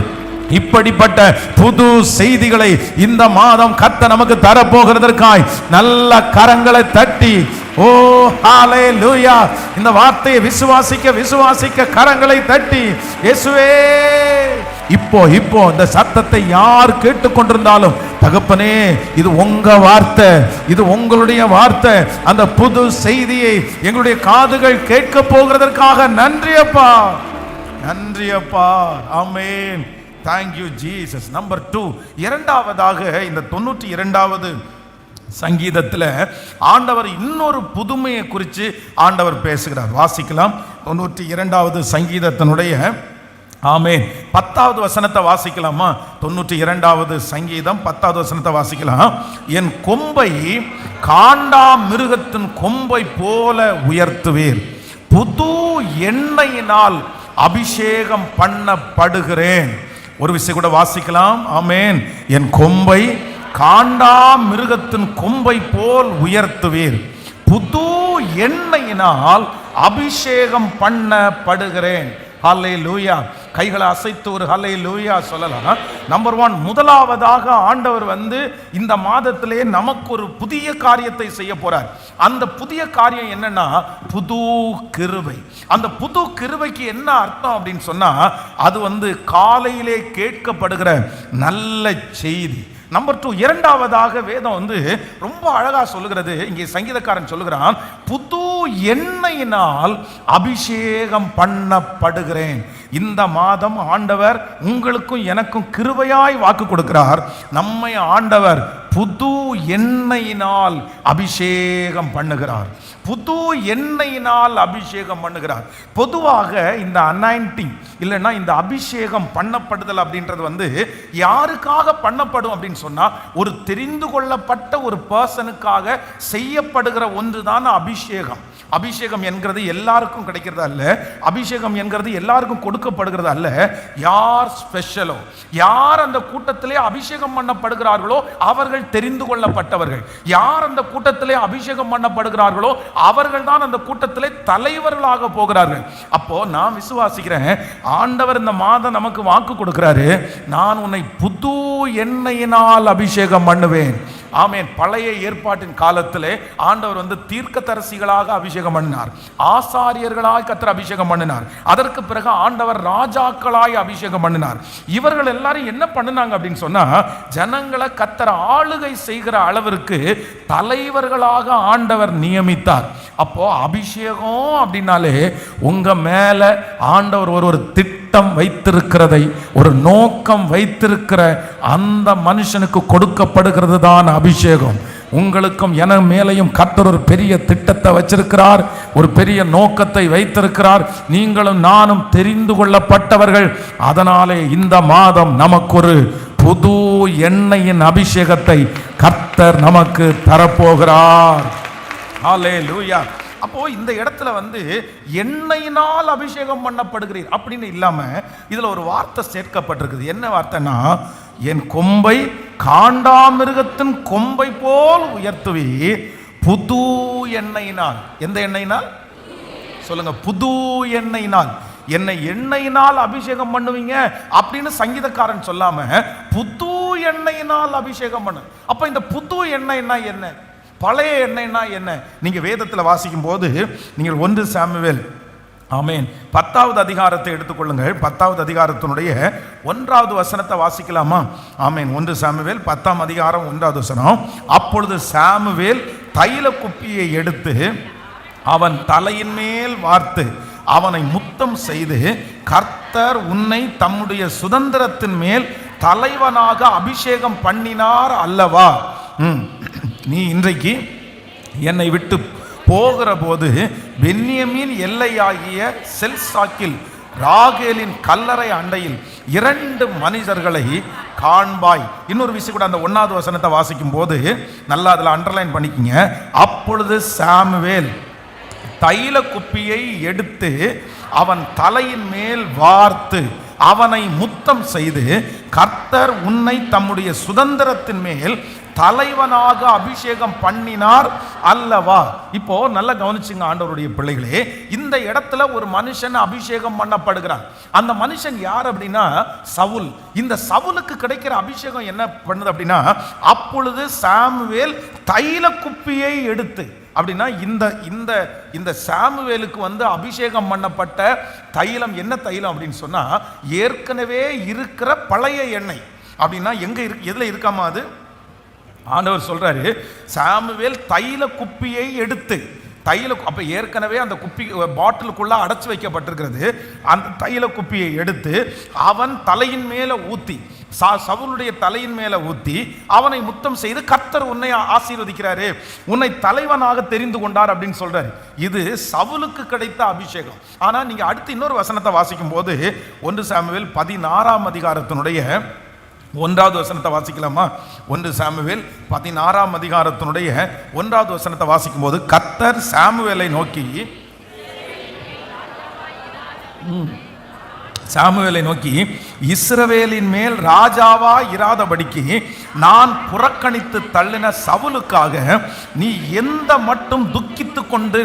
இப்படிப்பட்ட புது செய்திகளை இந்த மாதம் கர்த்தர் நமக்கு தரப்போகிறதற்காய் நல்ல கரங்களை தட்டி ஓ ஹல்லேலூயா இந்த வார்த்தையை விசுவாசிக்க கரங்களை தட்டி இயேசுவே இப்போ இந்த சத்தத்தை யார் கேட்டுக்கொண்டிருந்தாலும் தகப்பனே இது உங்க வார்த்தை, இது உங்களுடைய வார்த்தை. அந்த புது செய்தியை எங்களுடைய காதுகள் கேட்க போகிறதற்காக நன்றி அப்பா, நன்றி அப்பா. ஆமென். Thank you Jesus. நம்பர் 2, இரண்டாவதாக இந்த 92வது சங்கீதத்தில் ஆண்டவர் இன்னொரு புதுமையை குறித்து ஆண்டவர் பேசுகிறார். வாசிக்கலாம். 92வது சங்கீதத்தினுடைய ஆமென் 10வது வசனத்தை வாசிக்கலாமா? 92வது சங்கீதம் 10வது வசனத்தை வாசிக்கலாம். என் கொம்பை காண்டா மிருகத்தின் கொம்பை போல உயர்த்துவீர், புது எண்ணெயினால் அபிஷேகம் பண்ணப்படுகிறேன். ஒரு விஷயம் கூட வாசிக்கலாம். ஆமென். என் கொம்பை காண்டா மிருகத்தின் கொம்பை போல் உயர்த்துவீர், புது எண்ணெயினால் அபிஷேகம் பண்ணப்படுகிறேன். ஹல்லேலூயா. கைகளை அசைத்து ஒரு ஹல்லேலூயா சொல்லலாம். நம்பர் 1 முதலாவதாக ஆண்டவர் இந்த மாதத்திலே நமக்கு ஒரு புதிய காரியத்தை செய்ய போறார். அந்த புதிய காரியம் என்னன்னா புது கிருபை. அந்த புது கிருபைக்கு என்ன அர்த்தம் அப்படின்னு சொன்னா அது காலையிலே கேட்கப்படுகிற நல்ல செய்தி. நம்பர் 2 இரண்டாவதாக வேதம் ரொம்ப அழகா சொல்லுகிறது. இங்கே சங்கீதக்காரன் சொல்லுகிறான், புது எண்ணெயினால் அபிஷேகம் பண்ணப்படுகிறேன். இந்த மாதம் ஆண்டவர் உங்களுக்கும் எனக்கும் கிருபையாய் வாக்கு கொடுக்கிறார். நம்மை ஆண்டவர் புது எண்ணெயினால் அபிஷேகம் பண்ணுகிறார், புது எண்ணெயினால் அபிஷேகம் பண்ணுகிறார். பொதுவாக இந்த அனாயிண்டிங் இல்லைன்னா இந்த அபிஷேகம் பண்ணப்படுதல் அப்படின்றது யாருக்காக பண்ணப்படும் அப்படின்னு சொன்னா ஒரு தெரிந்து கொள்ளப்பட்ட ஒரு பர்சனுக்காக செய்யப்படுகிற ஒன்றுதான் அபிஷேகம். அபிஷேகம் என்கிறது எல்லாருக்கும் கிடைக்கிறது அல்ல, அபிஷேகம் என்கிறது எல்லாருக்கும் கொடுக்கப்படுகிறது அல்ல. யார் ஸ்பெஷலோ, யார் அந்த கூட்டத்திலே அபிஷேகம் பண்ணப்படுகிறார்களோ அவர்கள் தெரிந்து கொள்ளப்பட்டவர்கள். யார் அந்த கூட்டத்திலே அபிஷேகம் பண்ணப்படுகிறார்களோ அவர்கள் தான் அந்த கூட்டத்திலே தலைவர்களாக போகிறார்கள். அப்போ நான் விசுவாசிக்கிறேன், ஆண்டவர் இந்த மாதம் நமக்கு வாக்கு கொடுக்கிறாரு, நான் உன்னை புது எண்ணெயினால் அபிஷேகம் பண்ணுவேன். ஆமென். பழைய ஏற்பாட்டின் காலத்திலே ஆண்டவர் தீர்க்கதரிசிகளாக அபிஷேகம் பண்ணினார், ஆசாரியர்களாய் கர்த்தர் அபிஷேகம் பண்ணினார். அதற்கு பிறகு ஆண்டவர் ராஜாக்களாய் அபிஷேகம் பண்ணினார். இவர்கள் எல்லாரும் என்ன பண்ணினாங்க அப்படின்னு சொன்னா, ஜனங்களை கர்த்தர் ஆளுகை செய்கிற அளவிற்கு தலைவர்களாக ஆண்டவர் நியமித்தார். அப்போ அபிஷேகம் அப்படின்னாலே உங்க மேல ஆண்டவர் ஒரு திட்டம் வைத்திருக்கிறதை, ஒரு நோக்கம் வைத்திருக்கிற அந்த மனுஷனுக்கு கொடுக்கப்படுகிறது தான் அபிஷேகம். உங்களுக்கும் என மேலையும் கர்த்தர் ஒரு பெரிய திட்டத்தை வச்சிருக்கிறார், ஒரு பெரிய நோக்கத்தை வைத்திருக்கிறார். நீங்களும் நானும் தெரிந்து கொள்ளப்பட்டவர்கள். அதனாலே இந்த மாதம் நமக்கு ஒரு புது எண்ணெயின் அபிஷேகத்தை கர்த்தர் நமக்கு தரப்போகிறார். ஹல்லேலூயா. அப்போ இந்த இடத்துல எண்ணெயினால் அபிஷேகம் பண்ணப்படுகிறீர் அப்படின்னு இல்லாம இதுல ஒரு வார்த்தை சேர்க்கப்பட்டிருக்குது. என்ன வார்த்தைனா, என் கொம்பை காண்டாமிருகத்தின் கொம்பை போல் உயர்த்துவீர் புது எண்ணெயினால். எந்த எண்ணெயினால் சொல்லுங்க? புது எண்ணெயினால். என்னை எண்ணெயினால் அபிஷேகம் பண்ணுவீங்க அப்படின்னு சங்கீதக்காரன் சொல்லாம புது எண்ணெயினால் அபிஷேகம் பண்ணு. அப்ப இந்த புது எண்ணெய்னா என்ன, பழைய எண்ணெய்னா என்ன? நீங்க வேதத்தில் வாசிக்கும் போது நீங்கள் 1 சாமுவேல் ஆமென் 10வது அதிகாரத்தை எடுத்துக்கொள்ளுங்கள். 10வது அதிகாரத்தினுடைய 1வது வசனத்தை வாசிக்கலாமா? ஆமென். 1 சாமுவேல் 10ஆம் அதிகாரம் 1வது வசனம். அப்பொழுது சாமுவேல் தைல குப்பியை எடுத்து அவன் தலையின் மேல் வார்த்து அவனை முத்தம் செய்து, கர்த்தர் உன்னை தம்முடைய சுதந்திரத்தின் மேல் தலைவனாக அபிஷேகம் பண்ணினார் அல்லவா? நீ இன்றைக்கு என்னை விட்டு போகிற போது பென்யமீன் எல்லையாகிய செல்சாக்கில் ராகேலின் கல்லறை அண்டையில் 2 மனிதர்களை காண்பாய். இன்னொரு விஷயம் கூட அந்த 1வது வசனத்தை வாசிக்கும் போது நல்லா அதில் அண்டர்லைன் பண்ணிக்கிங்க. அப்பொழுது சாமுவேல் தைல குப்பியை எடுத்து அவன் தலையின் மேல் வார்த்து அவனை முத்தம் செய்து, கர்த்தர் உன்னை தம்முடைய சுதந்திரத்தின் மேல் தலைவனாக அபிஷேகம் பண்ணினார் அல்லவா? இப்போ நல்லா கவனிச்சுங்க ஆண்டவருடைய பிள்ளைகளே, இந்த இடத்துல ஒரு மனுஷன் அபிஷேகம் பண்ணப்படுகிறான். அந்த மனுஷன் யார் அப்படின்னா சவுல். இந்த சவுலுக்கு கிடைக்கிற அபிஷேகம் என்ன பண்ணுது அப்படின்னா, அப்பொழுது சாமுவேல் தைல குப்பியை எடுத்து, அப்படின்னா இந்த இந்த இந்த சாமுவேலுக்கு அபிஷேகம் பண்ணப்பட்ட தைலம் என்ன தைலம் அப்படின்னு சொன்னா, ஏற்கனவே இருக்கிற பழைய எண்ணெய். அப்படின்னா எங்க இருக்கு, எதுல இருக்காமா அது? ஆண்டவர் சொல்றாரு, சாமுவேல் தைல குப்பியை எடுத்து, தைல அப்ப ஏற்கனவே அந்த குப்பி பாட்டிலுக்குள்ள அடைச்சு வைக்கப்பட்டிருக்கிறது. அந்த தைல குப்பியை எடுத்து அவன் தலையின் மேல ஊத்தி, சவுலுடைய தலையின் மேல ஊத்தி அவனை முத்தம் செய்து, கர்த்தர் உன்னை ஆசீர்வதிக்கிறாரு, உன்னை தலைவனாக தெரிந்து கொண்டார் அப்படின்னு சொல்றாரு. இது சவுலுக்கு கிடைத்த அபிஷேகம். ஆனா நீங்க அடுத்து இன்னொரு வசனத்தை வாசிக்கும் போது 1 சாமுவேல் 16ஆம் அதிகாரத்தினுடைய 1வது வசனத்தை வாசிக்கலாமா? 1 சாமுவேல் 16ஆம் அதிகாரத்தினுடைய 1வது வசனத்தை வாசிக்கும் போது, கர்த்தர் சாமுவேலை நோக்கி இஸ்ரவேலின் மேல் ராஜாவா இராதபடிக்கு நான் புறக்கணித்து தள்ளின சவுலுக்காக நீ எந்த மட்டும் துக்கித்து கொண்டு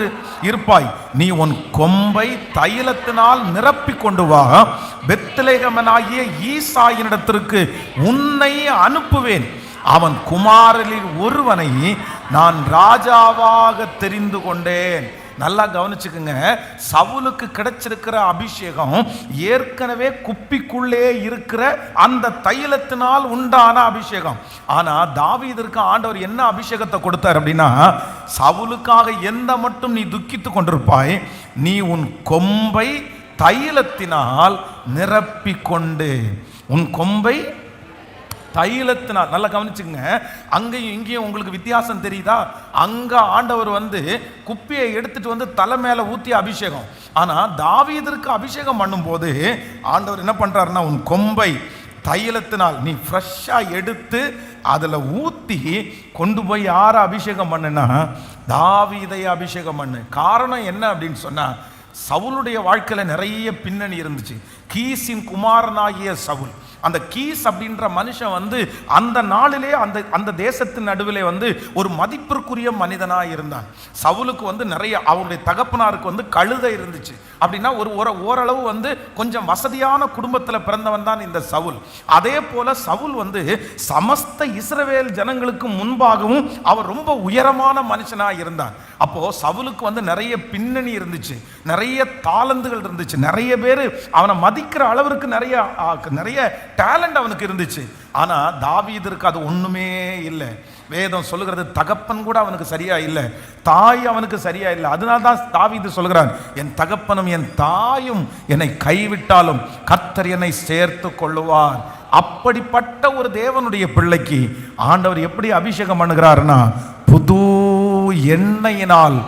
இருப்பாய்? நீ உன் கொம்பை தைலத்தினால் நிரப்பி கொண்டு வா, பெத்லெகேமனாகிய ஈசாயினிடத்திற்கு உன்னை அனுப்புவேன். அவன் குமாரரில் ஒருவனை நான் ராஜாவாக தெரிந்து கொண்டேன். நல்லா கவனிச்சுக்குங்க. சவுலுக்கு கிடைச்சிருக்கிற அபிஷேகம் ஏற்கனவே குப்பிக்குள்ளே இருக்கிற அந்த தைலத்தினால் உண்டான அபிஷேகம். ஆனா தாவீதிற்கு ஆண்டவர் என்ன அபிஷேகத்தை கொடுத்தார் அப்படின்னா, சவுலுக்காக எந்த மட்டும் நீ துக்கித்து கொண்டிருப்பாய், நீ உன் கொம்பை தைலத்தினால் நிரப்பிக்கொண்டு, உன் கொம்பை தைலத்தினால். நல்லா கவனிச்சுங்க. அங்கேயும் இங்கேயும் உங்களுக்கு வித்தியாசம் தெரியுதா? அங்க ஆண்டவர் குப்பியை எடுத்துட்டு தலை மேல ஊத்திய அபிஷேகம். ஆனா தாவீதிற்கு அபிஷேகம் பண்ணும் போது ஆண்டவர் என்ன பண்றாருன்னா, உன் கொம்பை தைலத்தினால் நீ ஃப்ரெஷ்ஷாக எடுத்து அதில் ஊற்றி கொண்டு போய் யாரை அபிஷேகம் பண்ணுனா தாவீதை அபிஷேகம் பண்ணு. காரணம் என்ன அப்படின்னு சொன்னால், சவுலுடைய வாழ்க்கையில் நிறைய பின்னணி இருந்துச்சு. கீசின் குமாரனாகிய சவுல், அந்த கீஸ் அப்படின்ற மனுஷன் அந்த நாளிலே அந்த தேசத்தின் நடுவிலே ஒரு மதிப்பிற்குரிய மனிதனாக இருந்தான். சவுலுக்கு நிறைய அவருடைய தகப்பனாருக்கு கழுதை இருந்துச்சு. அப்படின்னா ஓரளவு கொஞ்சம் வசதியான குடும்பத்தில் பிறந்தவன் தான் இந்த சவுல். அதே போல சவுல் சமஸ்த இஸ்ரவேல் ஜனங்களுக்கு முன்பாகவும் அவர் ரொம்ப உயரமான மனுஷனாக இருந்தான். அப்போ சவுலுக்கு நிறைய பின்னணி இருந்துச்சு, நிறைய தாளந்துகள் இருந்துச்சு, நிறைய பேர் அவனை மதிக்கிற அளவிற்கு நிறைய டேலண்ட் அவனுக்கு இருந்துச்சு. ஆனா தாவீதுக்கு அது ஒண்ணுமே இல்லை. வேதம் சொல்லுகிறது தகப்பன் கூட அவனுக்கு சரியா இல்லை, தாய் அவனுக்கு சரியா இல்லை. அதனால தான் தாவீது சொல்கிறான், என் தகப்பனும் என் தாயும் என்னை கைவிட்டாலும் கர்த்தர் என்னை சேர்த்து கொள்ளுவார். அப்படிப்பட்ட ஒரு தேவனுடைய பிள்ளைக்கு ஆண்டவர் எப்படி அபிஷேகம் பண்ணுகிறார்னா, புது எண்ணெயினால்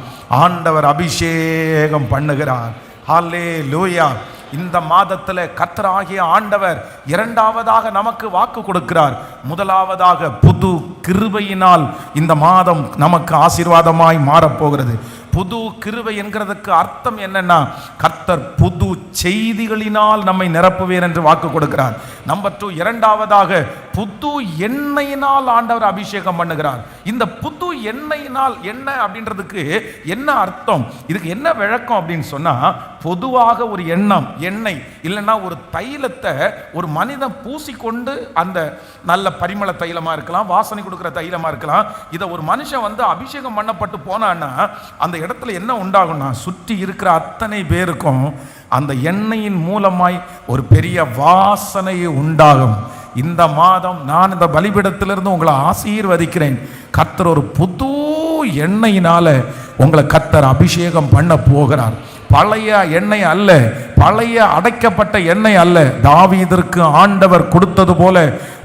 ஆண்டவர் அபிஷேகம் பண்ணுகிறார். ஹல்லேலூயா. இந்த மாதத்தில் கர்த்தராகிய ஆண்டவர் இரண்டாவதாக நமக்கு வாக்கு கொடுக்கிறார். முதலாவதாக புது கிருபையினால் இந்த மாதம் நமக்கு ஆசீர்வாதமாய் மாறப்போகிறது. புது கிருபை என்கிறதுக்கு அர்த்தம் என்னன்னா, கர்த்தர் புது செய்திகளினால் நம்மை நிரப்புவேன் என்று வாக்கு கொடுக்கிறார். நம்பர் 2, இரண்டாவதாக புது எண்ணெயினால் ஆண்டவர் அபிஷேகம் பண்ணுகிறார். இந்த புது எண்ணெயினால் என்ன அப்படின்றதுக்கு என்ன அர்த்தம், இதுக்கு என்ன விளக்கம் அப்படின்னு சொன்னா, பொதுவாக ஒரு எண்ணெய் இல்லைன்னா ஒரு தைலத்தை ஒரு மனிதன் பூசிக்கொண்டு, அந்த நல்ல பரிமள தைலமா இருக்கலாம், வாசனை கொடுக்குற தைலமா இருக்கலாம், இதை ஒரு மனுஷன் அபிஷேகம் பண்ணப்பட்டு போனான்னா அந்த இடத்துல என்ன உண்டாகும்னா, சுற்றி இருக்கிற அத்தனை பேருக்கும் அந்த எண்ணெயின் மூலமாய் ஒரு பெரிய வாசனை உண்டாகும். இந்த மாதம் நான் இந்த பலிபீடத்திலிருந்து உங்களை ஆசீர்வதிக்கிறேன். கர்த்தர் ஒரு புது எண்ணெயினால உங்களை கர்த்தர் அபிஷேகம் பண்ண போகிறார். பழைய எண்ணெய் அல்ல, பழைய அடைக்கப்பட்ட எண்ணெய் அல்ல. தாவீதிற்கு ஆண்டவர் கொடுத்தது போல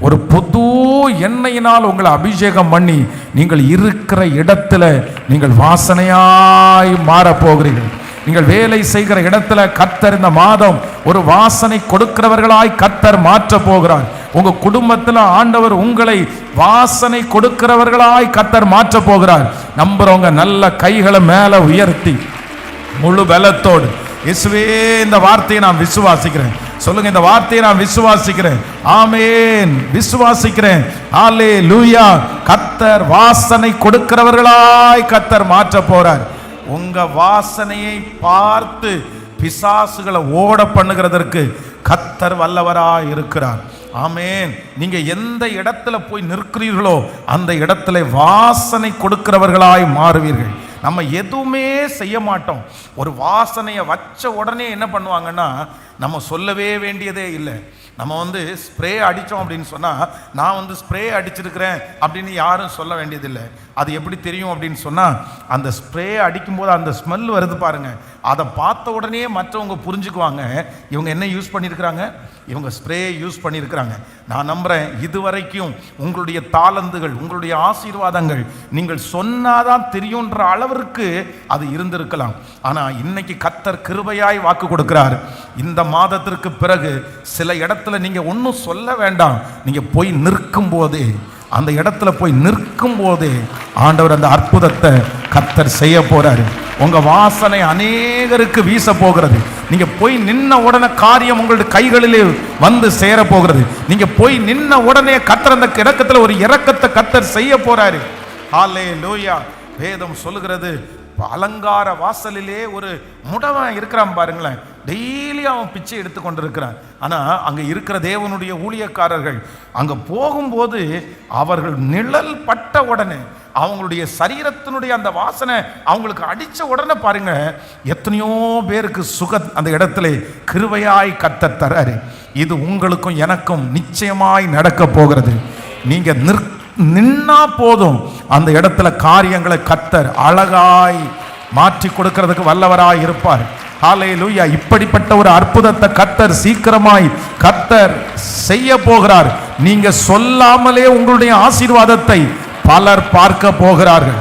ஒரு புது எண்ணெயினால் உங்களை அபிஷேகம் பண்ணி நீங்கள் இருக்கிற இடத்துல நீங்கள் வாசனையாய் மாறப் போகிறீர்கள். நீங்கள் வேலை செய்கிற இடத்துல கர்த்தர் இந்த மாதம் ஒரு வாசனை கொடுக்கிறவர்களாய் கர்த்தர் மாற்ற போகிறார். உங்க குடும்பத்தில் ஆண்டவர் உங்களை வாசனை கொடுக்கிறவர்களாய் கர்த்தர் மாற்ற போகிறார். நம்புறவங்க நல்ல கைகளை மேல உயர்த்தி முழு பலத்தோடு, இயேசுவே இந்த வார்த்தையை நான் விசுவாசிக்கிறேன் சொல்லுங்க. இந்த வார்த்தையை நான் விசுவாசிக்கிறேன். ஆமென். விசுவாசிக்கிறேன். ஹல்லேலூயா. கர்த்தர் வாசனை கொடுக்கிறவர்களாய் கர்த்தர் மாற்ற போறார். உங்க வாசனையை பார்த்து பிசாசுகளை ஓட பண்ணுகிறதற்கு கர்த்தர் வல்லவராய் இருக்கிறார். ஆமென். நீங்க எந்த இடத்துல போய் நிற்கிறீர்களோ அந்த இடத்துல வாசனை கொடுக்கிறவர்களாய் மாறுவீர்கள். நம்ம எதுவுமே செய்ய மாட்டோம். ஒரு வாசனையை வச்ச உடனே என்ன பண்ணுவாங்கன்னா, நம்ம சொல்லவே வேண்டியதே இல்லை. நம்ம ஸ்ப்ரே அடித்தோம் அப்படின்னு சொன்னால், நான் ஸ்ப்ரே அடிச்சிருக்கிறேன் அப்படின்னு யாரும் சொல்ல வேண்டியதில்லை. அது எப்படி தெரியும் அப்படின்னு சொன்னால், அந்த ஸ்ப்ரே அடிக்கும்போது அந்த ஸ்மெல் வருது பாருங்கள், அதை பார்த்த உடனே மற்றவங்க புரிஞ்சுக்குவாங்க இவங்க என்ன யூஸ் பண்ணியிருக்கிறாங்க, இவங்க ஸ்ப்ரே யூஸ் பண்ணியிருக்கிறாங்க. நான் நம்புகிறேன் இதுவரைக்கும் உங்களுடைய தாளந்துகள், உங்களுடைய ஆசீர்வாதங்கள் நீங்கள் சொன்னாதான் தெரியுன்ற அளவிற்கு அது இருந்திருக்கலாம். ஆனால் இன்னைக்கு கர்த்தர் கிருபையாய் வாக்கு கொடுக்கிறார். இந்த மாதத்திற்கு பிறகு சில இடத்துல நீங்க ஒன்றும் சொல்ல வேண்டாம். நீங்க போய் நிற்கும் போதே, அந்த இடத்துல போய் நிற்கும் போதே ஆண்டவர் அந்த அற்புதத்தை கர்த்தர் செய்ய போறாரு. உங்க வாசனை அநேகருக்கு வீச போகிறது. நீங்க போய் நின்ன உடனே காரியம் உங்களுடைய கைகளிலே சேர போகிறது. நீங்க போய் நின்ன உடனே கர்த்தர் அந்த இடத்துல ஒரு இரக்கத்தை கர்த்தர் செய்ய போறாரு. ஹல்லேலூயா. வேதம் சொல்லுகிறது, அலங்கார வாசலிலே ஒரு முடவன் இருக்கிறான் பாருங்களேன். டெய்லி அவன் பிச்சை எடுத்து கொண்டிருக்கிறான். ஆனால் அங்கே இருக்கிற தேவனுடைய ஊழியக்காரர்கள் அங்கே போகும்போது அவர்கள் நிழல் பட்ட உடனே, அவங்களுடைய சரீரத்தினுடைய அந்த வாசனை அவங்களுக்கு அடித்த உடனே பாருங்க, எத்தனையோ பேருக்கு அந்த இடத்துல கிருபையாய் கர்த்தர் தராரு. இது உங்களுக்கும் எனக்கும் நிச்சயமாய் நடக்க போகிறது. நீங்க நின்னா போதும், அந்த இடத்துல காரியங்களை கர்த்தர் அழகாய் மாற்றி கொடுக்கிறதுக்கு வல்லவராய் இருப்பார். ஹல்லேலூயா. இப்படிப்பட்ட ஒரு அற்புதத்தை கர்த்தர் சீக்கிரமாய் கர்த்தர் செய்ய போகிறார். நீங்க சொல்லாமலே உங்களுடைய ஆசீர்வாதத்தை பலர் பார்க்க போகிறார்கள்.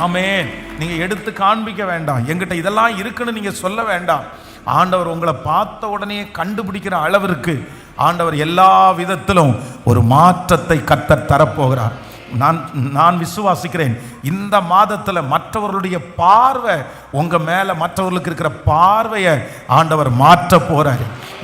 ஆமென். நீங்க எடுத்து காண்பிக்க வேண்டாம், என்கிட்ட இதெல்லாம் இருக்குன்னு நீங்க சொல்ல வேண்டாம். ஆண்டவர் உங்களை பார்த்த உடனே கண்டுபிடிக்கிற அளவிற்கு ஆண்டவர் எல்லா விதத்திலும் ஒரு மாற்றத்தை கர்த்தர் தரப்போகிறார். நான் விசுவாசிக்கிறேன், இந்த மாதத்தில் மற்றவர்களுடைய பார்வை உங்கள் மேலே, மற்றவர்களுக்கு இருக்கிற பார்வையை ஆண்டவர் மாற்ற போகிறார்.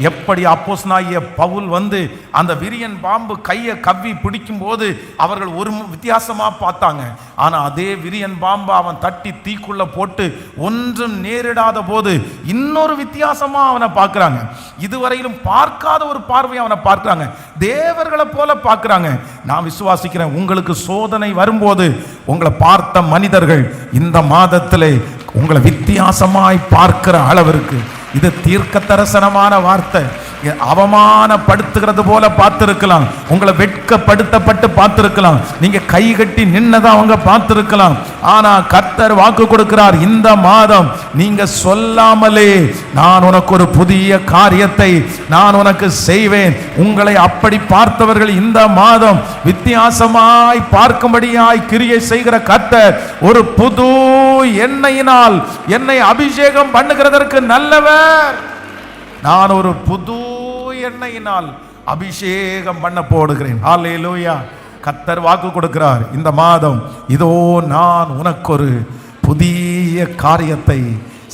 எப்படி அப்போஸ்தலனாகிய பவுல் வந்து அந்த விரியன் பாம்பு கையை கவ்வி பிடிக்கும் போது அவர்கள் ஒரு வித்தியாசமாக பார்த்தாங்க. ஆனால் அதே விரியன் பாம்பு அவன் தட்டி தீக்குள்ள போட்டு ஒன்றும் நேரிடாத போது இன்னொரு வித்தியாசமாக அவனை பார்க்குறாங்க. இதுவரையிலும் பார்க்காத ஒரு பார்வையை அவனை பார்க்குறாங்க. தேவர்களை போல பார்க்குறாங்க. நான் விசுவாசிக்கிறேன், உங்களுக்கு சோதனை வரும்போது உங்களை பார்த்த மனிதர்கள் இந்த மாதத்திலே உங்களை வித்தியாசமாய் பார்க்கிற அளவிற்கு, இது தீர்க்க தரிசனமான வார்த்தை. அவமானப்படுத்துகிறது போல பார்த்திருக்கலாம், உங்களை வெட்கப்படுத்தப்பட்டு பார்த்திருக்கலாம், நீங்க கை கட்டி நின்னதா அவங்க பார்த்திருக்கலாம். ஆனா கர்த்தர் வாக்கு கொடுக்கிறார், இந்த மாதம் நீங்க சொல்லாமலே நான் உனக்கு ஒரு புதிய காரியத்தை நான் உனக்கு செய்வேன். உங்களை அப்படி பார்த்தவர்கள் இந்த மாதம் வித்தியாசமாய் பார்க்கும்படியாய் கிரியை செய்கிற கர்த்தர் ஒரு புது எண்ணெயினால் என்னை அபிஷேகம் பண்ணுகிறதற்கு நல்லவர். நான் ஒரு புது எண்ணெயினால் அபிஷேகம் பண்ண போடுகிறேன். ஹல்லேலூயா. கர்த்தர் வாக்கு கொடுக்கிறார், இந்த மாதம் இதோ நான் உனக்கு ஒரு புதிய காரியத்தை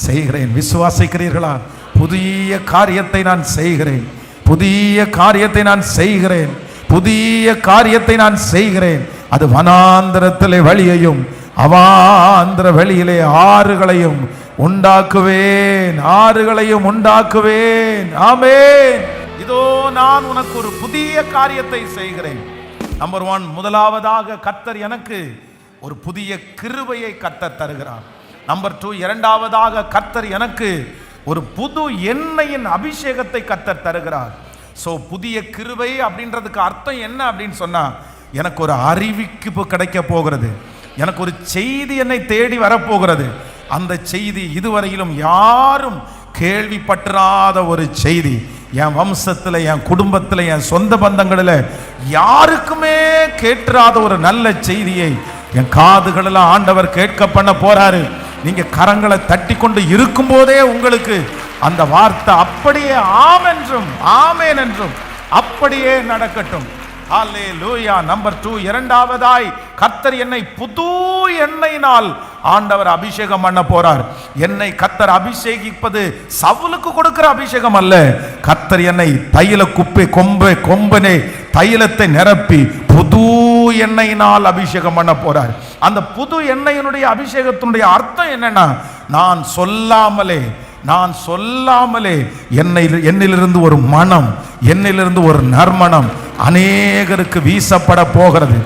செய்கிறேன். விசுவாசிக்கிறீர்களா? புதிய காரியத்தை நான் செய்கிறேன், புதிய காரியத்தை நான் செய்கிறேன், புதிய காரியத்தை நான் செய்கிறேன். அது வனாந்திரத்திலே வழியையும் அவாந்திர வெளியிலே ஆறுகளையும் உண்டாக்குவேன், ஆறுகளையும் உண்டாக்குவேன். ஆமென். இதோ நான் உனக்கு ஒரு புதிய காரியத்தை செய்கிறேன். நம்பர் 1, முதலாவதாக கர்த்தர் எனக்கு ஒரு புதிய கிருபையை கர்த்தர் தருகிறார். நம்பர் 2, இரண்டாவதாக கர்த்தர் எனக்கு ஒரு புது எண்ணெயின் அபிஷேகத்தை கர்த்தர் தருகிறார். ஸோ புதிய கிருபை அப்படின்றதுக்கு அர்த்தம் என்ன அப்படின்னு சொன்னா, எனக்கு ஒரு அறிவிப்பு கிடைக்க போகிறது, எனக்கு ஒரு செய்தி என்னை தேடி வரப்போகிறது. அந்த செய்தி இதுவரையிலும் யாரும் கேள்விப்பட்டிராத ஒரு செய்தி. என் வம்சத்தில், என் குடும்பத்தில், என் சொந்த பந்தங்களில் யாருக்குமே கேட்காத ஒரு நல்ல செய்தியை என் காதுகளில் ஆண்டவர் கேட்க பண்ண போறாரு. நீங்க கரங்களை தட்டி கொண்டு இருக்கும் போதே உங்களுக்கு அந்த வார்த்தை அப்படியே ஆமென்றும் ஆமென் என்றும் அப்படியே நடக்கட்டும். ஹல்லேலூயா. நம்பர் 2, இரண்டாவதாய் கர்த்தர் என்னை புது எண்ணெயினால் ஆண்டவர் அபிஷேகம் பண்ண போறார். என்னை கர்த்தர் அபிஷேகிப்பது சவுலுக்கு கொடுக்கிற அபிஷேகம் அல்ல. கர்த்தர் என்னை தைல குப்பை கொம்பனே தைலத்தை நிரப்பி புது எண்ணெயினால் அபிஷேகம் பண்ண போறார். அந்த புது எண்ணெயினுடைய அபிஷேகத்தினுடைய அர்த்தம் என்னன்னா, நான் சொல்லாமலே என்னிலிருந்து ஒரு மனம், என்னிலிருந்து ஒரு நறுமணம் அநேகருக்கு வீசப்பட போகிறது.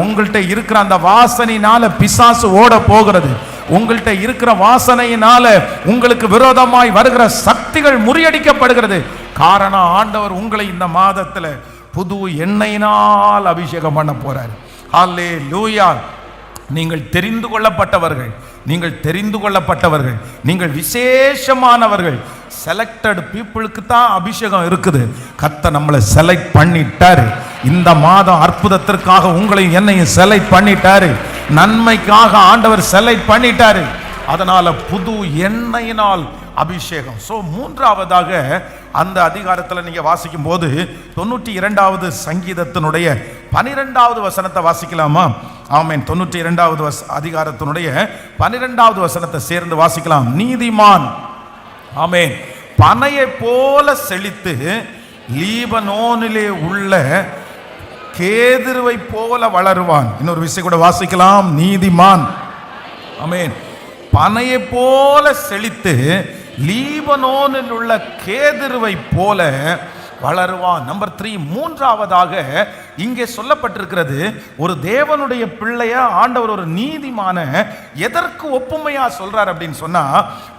உங்கள்கிட்ட இருக்கிற அந்த வாசனையினால பிசாசு ஓட போகிறது. உங்கள்கிட்ட இருக்கிற வாசனையினால உங்களுக்கு விரோதமாய் வருகிற சக்திகள் முறியடிக்கப்படுகிறது. காரணம், ஆண்டவர் உங்களை இந்த மாதத்துல புது எண்ணெயினால் அபிஷேகம் பண்ண போறார். ஹல்லேலூயா. நீங்கள் தெரிந்து கொள்ளப்பட்டவர்கள், நீங்கள் விசேஷமானவர்கள். செலக்டட் பீப்புளுக்கு தான் அபிஷேகம் இருக்குது. கர்த்தர் நம்மளை செலக்ட் பண்ணிட்டாரு. இந்த மாதம் அற்புதத்திற்காக உங்களையும் என்னையும் செலக்ட் பண்ணிட்டாரு. நன்மைக்காக ஆண்டவர் செலக்ட் பண்ணிட்டாரு. அதனால புது எண்ணெயினால் அபிஷேகம். ஸோ மூன்றாவதாக அந்த அதிகாரத்தில் நீங்க வாசிக்கும் போது 92வது சங்கீதத்தினுடைய 12வது வசனத்தை வாசிக்கலாமா? ஆமென். 92வது அதிகாரத்தினுடைய 12வது வசனத்தை சேர்ந்து வாசிக்கலாம். நீதிமான், ஆமென், பனையை போல செழித்து லீபனோனிலே உள்ள கேதுருவை போல வளருவான். இன்னொரு விஷயம் கூட வாசிக்கலாம். நீதிமான், ஆமென், பனையை போல செழித்து லீபனோனில் உள்ள கேதுருவை போல வளருவான். நம்பர் 3, மூன்றாவதாக இங்கே சொல்லப்பட்டிருக்கிறது, ஒரு தேவனுடைய பிள்ளைய ஆண்டவர் ஒரு நீதிமான எதற்கு ஒப்புமையா சொல்றார் அப்படின்னு சொன்னா,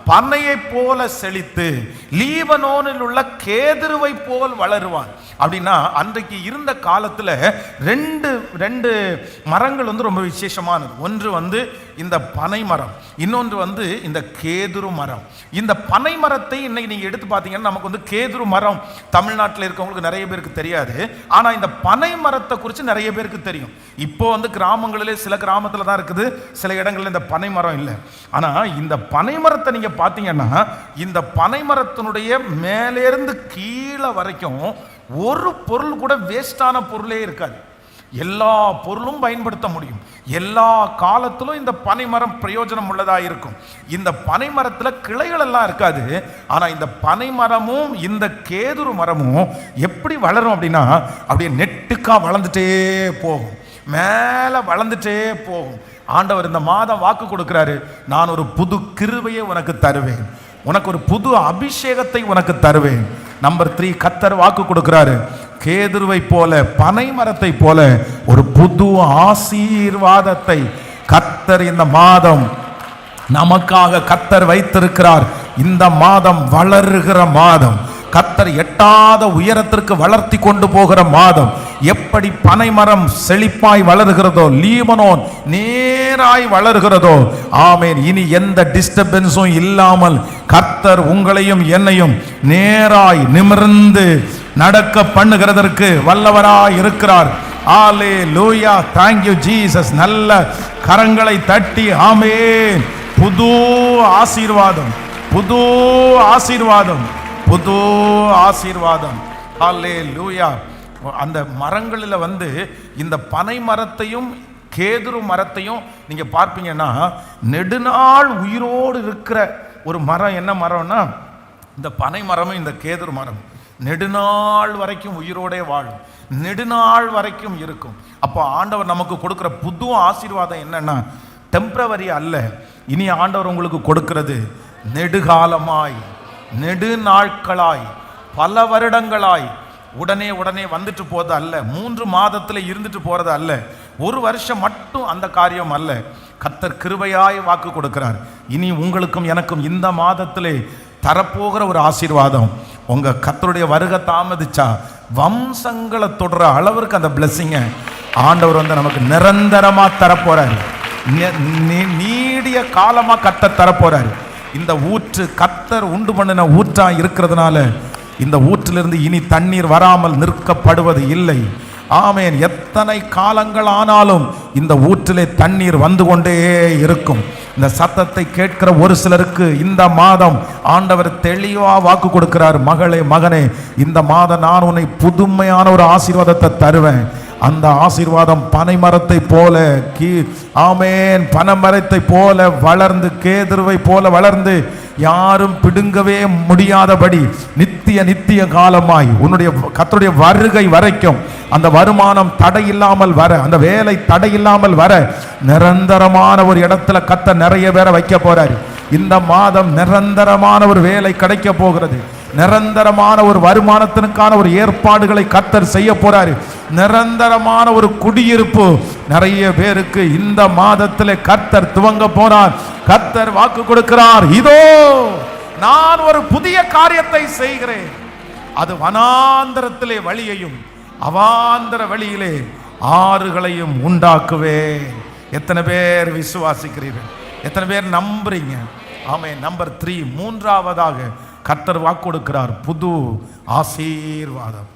பனையை போல செழித்து லீபனோனில் உள்ள கேதுருவை போல் வளருவான். அப்படின்னா அன்றைக்கு இருந்த காலத்துல ரெண்டு மரங்கள் ரொம்ப விசேஷமானது. ஒன்று இந்த பனை மரம், இன்னொன்று இந்த கேதுரு மரம். இந்த பனை மரத்தை இன்னைக்கு நீங்க எடுத்து பார்த்தீங்கன்னா நமக்கு கேதுரு மரம் தமிழ்நாட்டில் இருக்கவங்களுக்கு நிறைய பேருக்கு தெரியாது. ஆனா இந்த பனை மரத்தை குறித்து நிறைய பேருக்கு தெரியும். இப்போ கிராமங்களிலே சில கிராமத்தில் தான் இருக்குது, சில இடங்களில் இந்த பனை மரம் இல்லை. ஆனா இந்த பனை மரத்தை நீங்க பார்த்தீங்கன்னா இந்த பனை மரத்தினுடைய மேலேருந்து கீழே வரைக்கும் ஒரு பொருள் கூட வேஸ்டான பொருளே இருக்காது. எல்லா பொருளும் பயன்படுத்த முடியும். எல்லா காலத்திலும் இந்த பனைமரம் பிரயோஜனம் உள்ளதா இருக்கும். இந்த பனைமரத்துல கிளைகள் எல்லாம் இருக்காது. ஆனா இந்த பனைமரமும் இந்த கேதுரு மரமும் எப்படி வளரும் அப்படின்னா, அப்படியே நெட்டுக்கா வளர்ந்துட்டே போகும், மேல வளர்ந்துட்டே போகும். ஆண்டவர் இந்த மாதம் வாக்கு கொடுக்கிறாரு, நான் ஒரு புது கிருபையை உனக்கு தருவேன், உனக்கு ஒரு புது அபிஷேகத்தை உனக்கு தருவேன். நம்பர் 3, கர்த்தர் வாக்கு கொடுக்கிறாரு, கேதுருவை போல பனை மரத்தை போல ஒரு புது ஆசீர்வாதத்தை கர்த்தர் இந்த மாதம் நமக்காக கர்த்தர் வைத்திருக்கிறார். இந்த மாதம் வளருகிற மாதம், கர்த்தர் எட்டாத உயரத்திற்கு வளர்த்தி கொண்டு போகிற மாதம். எப்படி பனைமரம் செழிப்பாய் வளருகிறதோ, லீபனோன் நேராய் வளருகிறதோ, ஆமென், இனி எந்த டிஸ்டர்பன்ஸும் இல்லாமல் கர்த்தர் உங்களையும் என்னையும் நேராய் நிமிர்ந்து நடக்க பண்ணுகிறதற்கு வல்லவராய் இருக்கிறார். ஹல்லேலூயா, தேங்க் யூ ஜீசஸ். நல்ல கரங்களை தட்டி ஆமென். புது ஆசீர்வாதம், புது ஆசீர்வாதம், புது ஆசீர்வாதம். ஹல்லேலூயா. அந்த மரங்களில் இந்த பனை மரத்தையும் கேதுரு மரத்தையும் நீங்க பார்ப்பீங்கன்னா, நெடுநாள் உயிரோடு இருக்கிற ஒரு மரம் என்ன மரம்னா இந்த பனை மரமும் இந்த கேதுரு மரம் நெடுநாள் வரைக்கும் உயிரோடே வாழும், நெடுநாள் வரைக்கும் இருக்கும். அப்போ ஆண்டவர் நமக்கு கொடுக்கிற புது ஆசீர்வாதம் என்னன்னா, டெம்பரவரி அல்ல. இனி ஆண்டவர் உங்களுக்கு கொடுக்கிறது நெடுகாலமாய், நெடுநாட்களாய், பல வருடங்களாய், உடனே உடனே வந்துட்டு போறது அல்ல, 3 மாதத்தில் இருந்துட்டு போறது அல்ல, 1 வருஷம் மட்டும் அந்த காரியம் அல்ல. கர்த்தர் கிருபையாய் வாக்கு கொடுக்கிறார். இனி உங்களுக்கும் எனக்கும் இந்த மாதத்திலே தரப்போகிற ஒரு ஆசீர்வாதம். உங்க கர்த்தருடைய வருகை தாமதிச்சா வம்சங்களை தொடர அளவிற்கு அந்த பிளெஸிங்கை ஆண்டவர் நமக்கு நிரந்தரமா தரப்போறாரு, நீடிய காலமா கர்த்தர் தரப்போறாரு. இந்த ஊற்று கர்த்தர் உண்டு பண்ணின ஊற்றா இருக்கிறதுனால இந்த ஊற்றிலிருந்து இனி தண்ணீர் வராமல் நிற்கப்படுவது இல்லை. ஆமென். எத்தனை காலங்கள் ஆனாலும் இந்த ஊற்றிலே தண்ணீர் வந்து கொண்டே இருக்கும். இந்த சத்தத்தை கேட்கிற ஒரு சிலருக்கு இந்த மாதம் ஆண்டவர் தெளிவா வாக்கு கொடுக்கிறார், மகளே மகனே, இந்த மாதம் நான் உன்னை புதுமையான ஒரு ஆசீர்வாதத்தை தருவேன். அந்த ஆசீர்வாதம் பனை மரத்தை போல, ஆமென், பனை மரத்தை போல வளர்ந்து, கேதுருவை போல வளர்ந்து, யாரும் பிடுங்கவே முடியாதபடி நித்திய காலமாய் உன்னுடைய கர்த்தருடைய வருகை வரைக்கும் அந்த வருமானம் தடையில்லாமல் வர, அந்த வேலை தடையில்லாமல் வர, நிரந்தரமான ஒரு இடத்துல கர்த்தர் நிறைய பேரை வைக்க போறாரு. இந்த மாதம் நிரந்தரமான ஒரு வேலை கிடைக்க போகிறது, நிரந்தரமான ஒரு வருமானத்திற்கான ஒரு ஏற்பாடுகளை கர்த்தர் செய்ய போறாரு, நிரந்தரமான ஒரு குடியிருப்பு நிறைய பேருக்கு இந்த மாதத்திலே கர்த்தர் துவங்க போறார். கர்த்தர் வாக்கு கொடுக்கிறார், இதோ நான் ஒரு புதிய காரியத்தை செய்கிறேன், அது வனாந்தரத்திலே வழியையும் அவாந்தர வழியிலே ஆறுகளையும் உண்டாக்குவேன். எத்தனை பேர் விசுவாசிக்கிறீர்கள்? எத்தனை பேர் நம்புறீங்க? ஆமென். நம்பர் 3, மூன்றாவதாக கர்த்தர் வாக்கு கொடுக்கிறார், புது ஆசீர்வாதம்.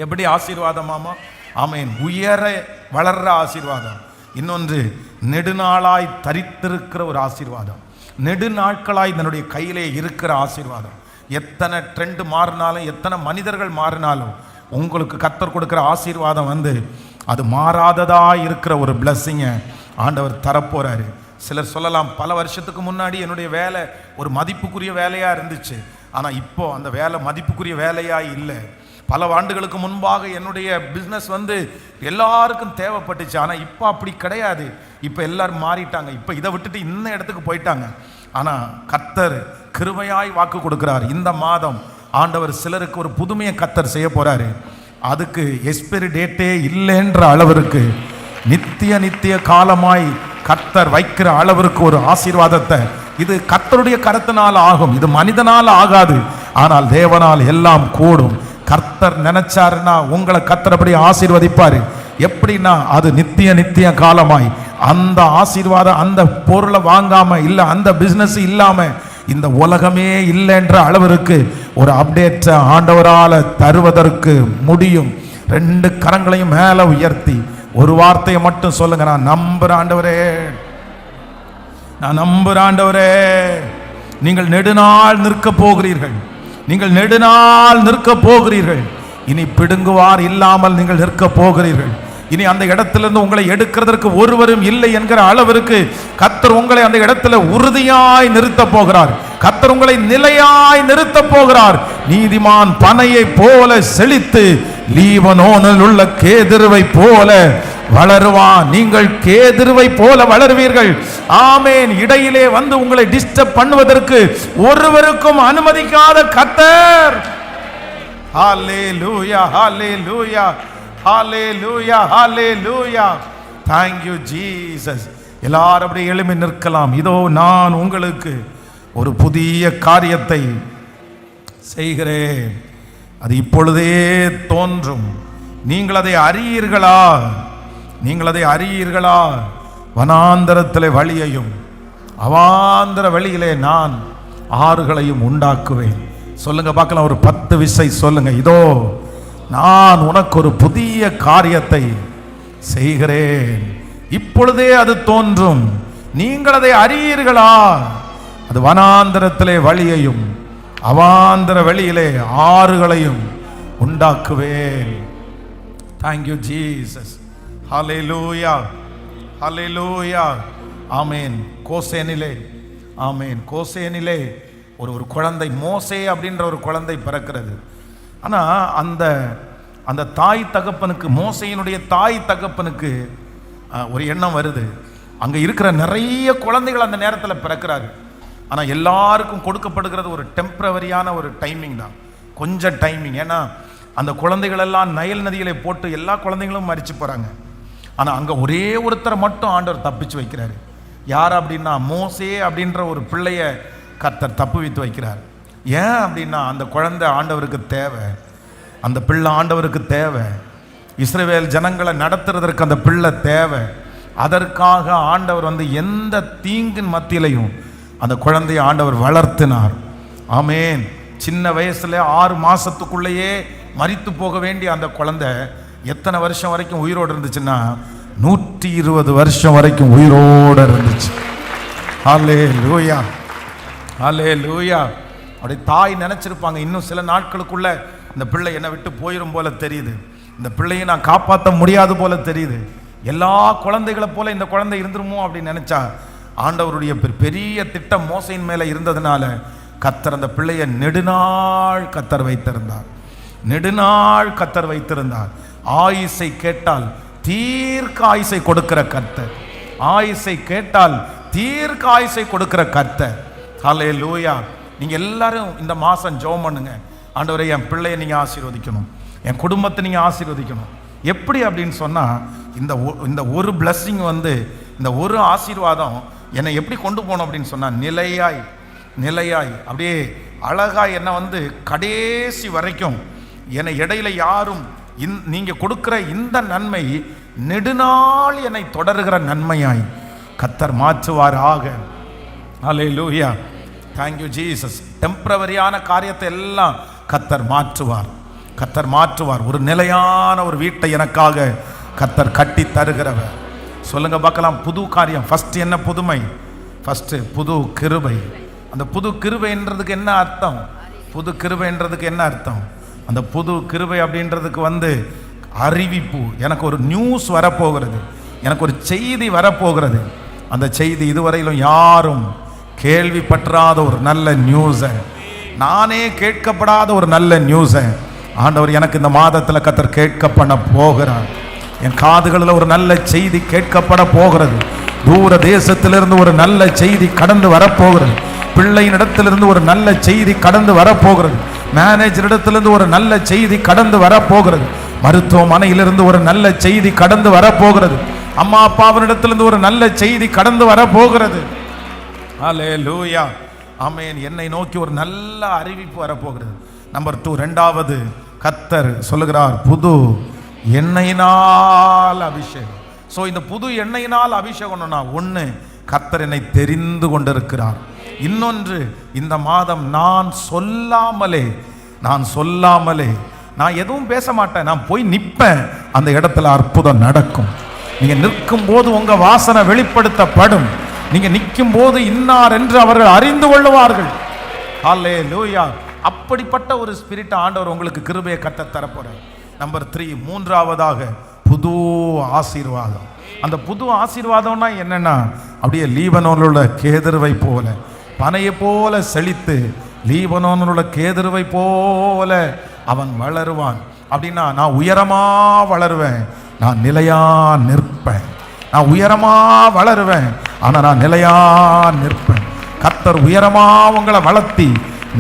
எப்படி ஆசீர்வாதமாமா? ஆமென். உயர வளர்ற ஆசீர்வாதம். இன்னொன்று நெடுநாளாய் தரித்திருக்கிற ஒரு ஆசீர்வாதம், நெடுநாட்களாய் தன்னுடைய கையிலே இருக்கிற ஆசீர்வாதம். எத்தனை ட்ரெண்ட் மாறினாலும், எத்தனை மனிதர்கள் மாறினாலும், உங்களுக்கு கர்த்தர் கொடுக்கிற ஆசீர்வாதம் அது மாறாததா இருக்கிற ஒரு பிளஸ்ஸிங்கை ஆண்டவர் தரப்போறாரு. சிலர் சொல்லலாம், பல வருஷத்துக்கு முன்னாடி என்னுடைய வேலை ஒரு மதிப்புக்குரிய வேலையாக இருந்துச்சு, ஆனால் இப்போ அந்த வேலை மதிப்புக்குரிய வேலையாக இல்லை. பல ஆண்டுகளுக்கு முன்பாக என்னுடைய பிஸ்னஸ் எல்லாருக்கும் தேவைப்பட்டுச்சு, ஆனால் இப்போ அப்படி கிடையாது. இப்போ எல்லாரும் மாறிட்டாங்க, இப்போ இதை விட்டுட்டு இந்த இடத்துக்கு போயிட்டாங்க. ஆனால் கர்த்தர் கிருபையாய் வாக்கு கொடுக்கிறார், இந்த மாதம் ஆண்டவர் சிலருக்கு ஒரு புதுமையை கர்த்தர் செய்ய போறாரு. அதுக்கு எக்ஸ்பைரி டேட்டே இல்லைன்ற அளவிற்கு நித்திய காலமாய் கர்த்தர் வைக்கிற அளவிற்கு ஒரு ஆசீர்வாதத்தை, இது கர்த்தருடைய கரத்தினால் ஆகும், இது மனிதனால் ஆகாது, ஆனால் தேவனால் எல்லாம் கூடும். கர்த்தர் நினைச்சாருன்னா உங்களை கர்த்தர் அப்படி ஆசீர்வதிப்பாரு. எப்படின்னா அது நித்திய காலமாய் அந்த ஆசீர்வாதம், அந்த பொருளை வாங்காம இல்ல, அந்த பிசினஸ் இல்லாம இந்த உலகமே இல்லைன்ற அளவிற்கு ஒரு அப்டேட் ஆண்டவரால தருவதற்கு முடியும். 2 கரங்களையும் மேல உயர்த்தி ஒரு வார்த்தையை மட்டும் சொல்லுங்க, நான் நம்புற ஆண்டவரே, நான் நம்புற ஆண்டவரே, நீங்கள் நெடுநாள் நிற்க போகிறீர்கள், நீங்கள் நெடுநாள் நிற்க போகிறீர்கள். இனி பிடுங்குவார் இல்லாமல் நீங்கள் நிற்க போகிறீர்கள். இனி அந்த இடத்திலிருந்து உங்களை எடுக்கிறதற்கு ஒருவரும் இல்லை என்கிற அளவிற்கு கர்த்தர் உங்களை அந்த இடத்துல உறுதியாய் நிறுத்த போகிறார். கர்த்தர் உங்களை நிலையாய் நிறுத்த போகிறார். நீதிமான் பனையை போல செழித்து லீபனோனில் உள்ள கேதுருவை போல வளருவான். நீங்கள் கேதுருவை போல வளருவீர்கள். ஆமேன். இடையிலே வந்து உங்களை டிஸ்டர்ப் பண்ணுவதற்கு ஒருவருக்கும் அனுமதிக்காத கர்த்தர். ஹல்லேலூயா, ஹல்லேலூயா, ஹல்லேலூயா, ஹல்லேலூயா. Thank you Jesus. எல்லாரும் அப்படியே எழும்பி நிற்கலாம். இதோ நான் உங்களுக்கு ஒரு புதிய காரியத்தை செய்கிறேன், அது இப்பொழுதே தோன்றும். நீங்கள் அதை அறியீர்களா? நீங்கள் அதை அறியீர்களா? வனாந்தரத்திலே வழியையும் அவாந்தர வழியிலே நான் ஆறுகளையும் உண்டாக்குவேன். சொல்லுங்க பார்க்கலாம், ஒரு 10 விசை சொல்லுங்க. இதோ நான் உனக்கு ஒரு புதிய காரியத்தை செய்கிறேன், இப்பொழுதே அது தோன்றும். நீங்கள் அதை அறியீர்களா? அது வனாந்தரத்திலே வழியையும் அவாந்தர வெளியிலே ஆறுகளையும் உண்டாக்குவேன். Thank you Jesus. Hallelujah, hallelujah. ஆமென். கோசேனிலே, ஆமென், கோசேனிலே ஒரு குழந்தை மோசே அப்படின்ற ஒரு குழந்தை பிறக்கிறது. ஆனால் அந்த தாய் தகப்பனுக்கு, மோசையினுடைய தாய் தகப்பனுக்கு ஒரு எண்ணம் வருது. அங்கே இருக்கிற நிறைய குழந்தைகள் அந்த நேரத்தில் பிறக்கிறாரு. ஆனால் எல்லாருக்கும் கொடுக்கப்படுகிறது ஒரு டெம்பரவரியான ஒரு டைமிங் தான், கொஞ்சம் டைமிங். ஏன்னா அந்த குழந்தைகளெல்லாம் நைல் நதியிலே போட்டு எல்லா குழந்தைகளும் மரிச்சு போகிறாங்க. ஆனால் அங்கே ஒரே ஒருத்தரை மட்டும் ஆண்டவர் தப்பிச்சு வைக்கிறாரு. யார் அப்படின்னா மோசே அப்படின்ற ஒரு பிள்ளைய கர்த்தர் தப்பு வைத்து வைக்கிறார். ஏன் அப்படின்னா அந்த குழந்தை ஆண்டவருக்கு தேவை, அந்த பிள்ளை ஆண்டவருக்கு தேவை. இஸ்ரவேல் ஜனங்களை நடத்துறதற்கு அந்த பிள்ளை தேவை. அதற்காக ஆண்டவர் எந்த தீங்கின் மத்தியிலையும் அந்த குழந்தையை ஆண்டவர் வளர்த்தினார். ஆமேன். சின்ன வயசுல 6 மாசத்துக்குள்ளேயே மரித்து போக வேண்டிய அந்த குழந்தை எத்தனை வருஷம் வரைக்கும் உயிரோடு இருந்துச்சுன்னா 120 வருஷம் வரைக்கும் உயிரோடு இருந்துச்சு. ஹல்லேலூயா, ஹல்லேலூயா. அப்படி தாய் நினைச்சிருப்பாங்க, இன்னும் சில நாட்களுக்குள்ள இந்த பிள்ளை என்னை விட்டு போயிடும் போல தெரியுது, இந்த பிள்ளையை நான் காப்பாற்ற முடியாது போல தெரியுது, எல்லா குழந்தைகளை போல இந்த குழந்தை இருந்துருமோ அப்படின்னு நினைச்சா, ஆண்டவருடைய பெரிய திட்டம் மோசையின் மேல இருந்ததுனால கர்த்தர் அந்த பிள்ளையை நெடுநாள் கர்த்தர் வைத்திருந்தார். நெடுநாள் கர்த்தர் வைத்திருந்தார். ஆயுசை கேட்டால் தீர்க்க ஆயுசை கொடுக்கிற கர்த்தர், ஆயுசை கேட்டால் தீர்க்க ஆயுசை கொடுக்கிற கர்த்தர். ஹல்லேலூயா. நீங்க எல்லாரும் இந்த மாசம் ஜெபம் பண்ணுங்க, ஆண்டவரே என் பிள்ளையை நீங்க ஆசீர்வதிக்கணும், என் குடும்பத்தை நீங்க ஆசீர்வதிக்கணும். எப்படி அப்படின்னு சொன்னா, இந்த ஒரு பிளஸ்ஸிங் இந்த ஒரு ஆசீர்வாதம் என்னை எப்படி கொண்டு போகணும் அப்படின்னு சொன்னா, நிலையாய் நிலையாய் அப்படியே அழகாய் என்ன கடைசி வரைக்கும் என்னை இடையில யாரும் நீங்க கொடுக்கிற இந்த நன்மை நெடுநாள் என்னை தொடர்கிற நன்மையாய் கர்த்தர் மாற்றுவாராக. ஹல்லேலூயா. Thank you Jesus. டெம்பரவரியான காரியத்தை எல்லாம் கர்த்தர் மாற்றுவார், கர்த்தர் மாற்றுவார். ஒரு நிலையான ஒரு வீட்டை எனக்காக கர்த்தர் கட்டி தருகிறவர். சொல்லுங்க பார்க்கலாம், புது காரியம். ஃபர்ஸ்ட் என்ன புதுமை? ஃபர்ஸ்ட் புது கிருபை. அந்த புது கிருபைன்றதுக்கு என்ன அர்த்தம்? புது கிருபைன்றதுக்கு என்ன அர்த்தம்? அந்த புது கிருபை அப்படின்றதுக்கு அறிவிப்பு. எனக்கு ஒரு நியூஸ் வரப்போகிறது, எனக்கு ஒரு செய்தி வரப்போகிறது. அந்த செய்தி இதுவரையிலும் யாரும் கேள்விப்பற்றாத ஒரு நல்ல நியூஸை, நானே கேட்கப்படாத ஒரு நல்ல நியூஸை ஆண்டவர் எனக்கு இந்த மாதத்தில் கர்த்தர் கேட்க பண்ண போகிறார். என் காதுகளில் ஒரு நல்ல செய்தி கேட்கப்பட போகிறது. தூர தேசத்திலிருந்து ஒரு நல்ல செய்தி கடந்து வரப்போகிறது. பிள்ளையின் இடத்திலிருந்து ஒரு நல்ல செய்தி கடந்து வரப்போகிறது. மேனேஜர் இடத்திலிருந்து ஒரு நல்ல செய்தி கடந்து வரப்போகிறது. மருத்துவமனையிலிருந்து ஒரு நல்ல செய்தி கடந்து வரப்போகிறது. அம்மா அப்பாவினிடத்திலிருந்து ஒரு நல்ல செய்தி கடந்து வரப்போகிறது. ஹல்லேலூயா. ஆமென். என்னை நோக்கி ஒரு நல்ல அறிவிப்பு வரப்போகிறது. நம்பர் 2, இரண்டாவது கர்த்தர் சொல்லுகிறார், புது எண்ணெயினால் அபிஷேகம். ஸோ இந்த புது எண்ணெயினால் அபிஷேகம்னா, ஒன்று, கர்த்தர் என்னை தெரிந்து கொண்டிருக்கிறார். இன்னொன்று, இந்த மாதம் நான் சொல்லாமலே நான் எதுவும் பேச மாட்டேன், நான் போய் நிற்பேன், அந்த இடத்துல அற்புதம் நடக்கும். நீங்க நிற்கும் போது உங்க வாசனை வெளிப்படுத்தப்படும். நீங்க நிற்கும் போது இன்னார் என்று அவர்கள் அறிந்து கொள்ளுவார்கள். ஹல்லேலூயா. அப்படிப்பட்ட ஒரு ஸ்பிரிட் ஆண்டவர் உங்களுக்கு கிருபையை கத்த தரப்போறார். நம்பர் 3, மூன்றாவதாக புது ஆசீர்வாதம். அந்த புது ஆசீர்வாதம்னா என்னன்னா, அப்படியே லீபனோனில் உள்ள கேதுருவை போல, பனையை போல செழித்து லீபனோனில் உள்ள கேதுருவை போல அவன் வளருவான். அப்படின்னா நான் உயரமா வளருவேன், நான் நிலையா நிற்பேன். நான் உயரமா வளருவேன், ஆனா நான் நிலையா நிற்பேன். கர்த்தர் உயரமா உங்களை வளர்த்தி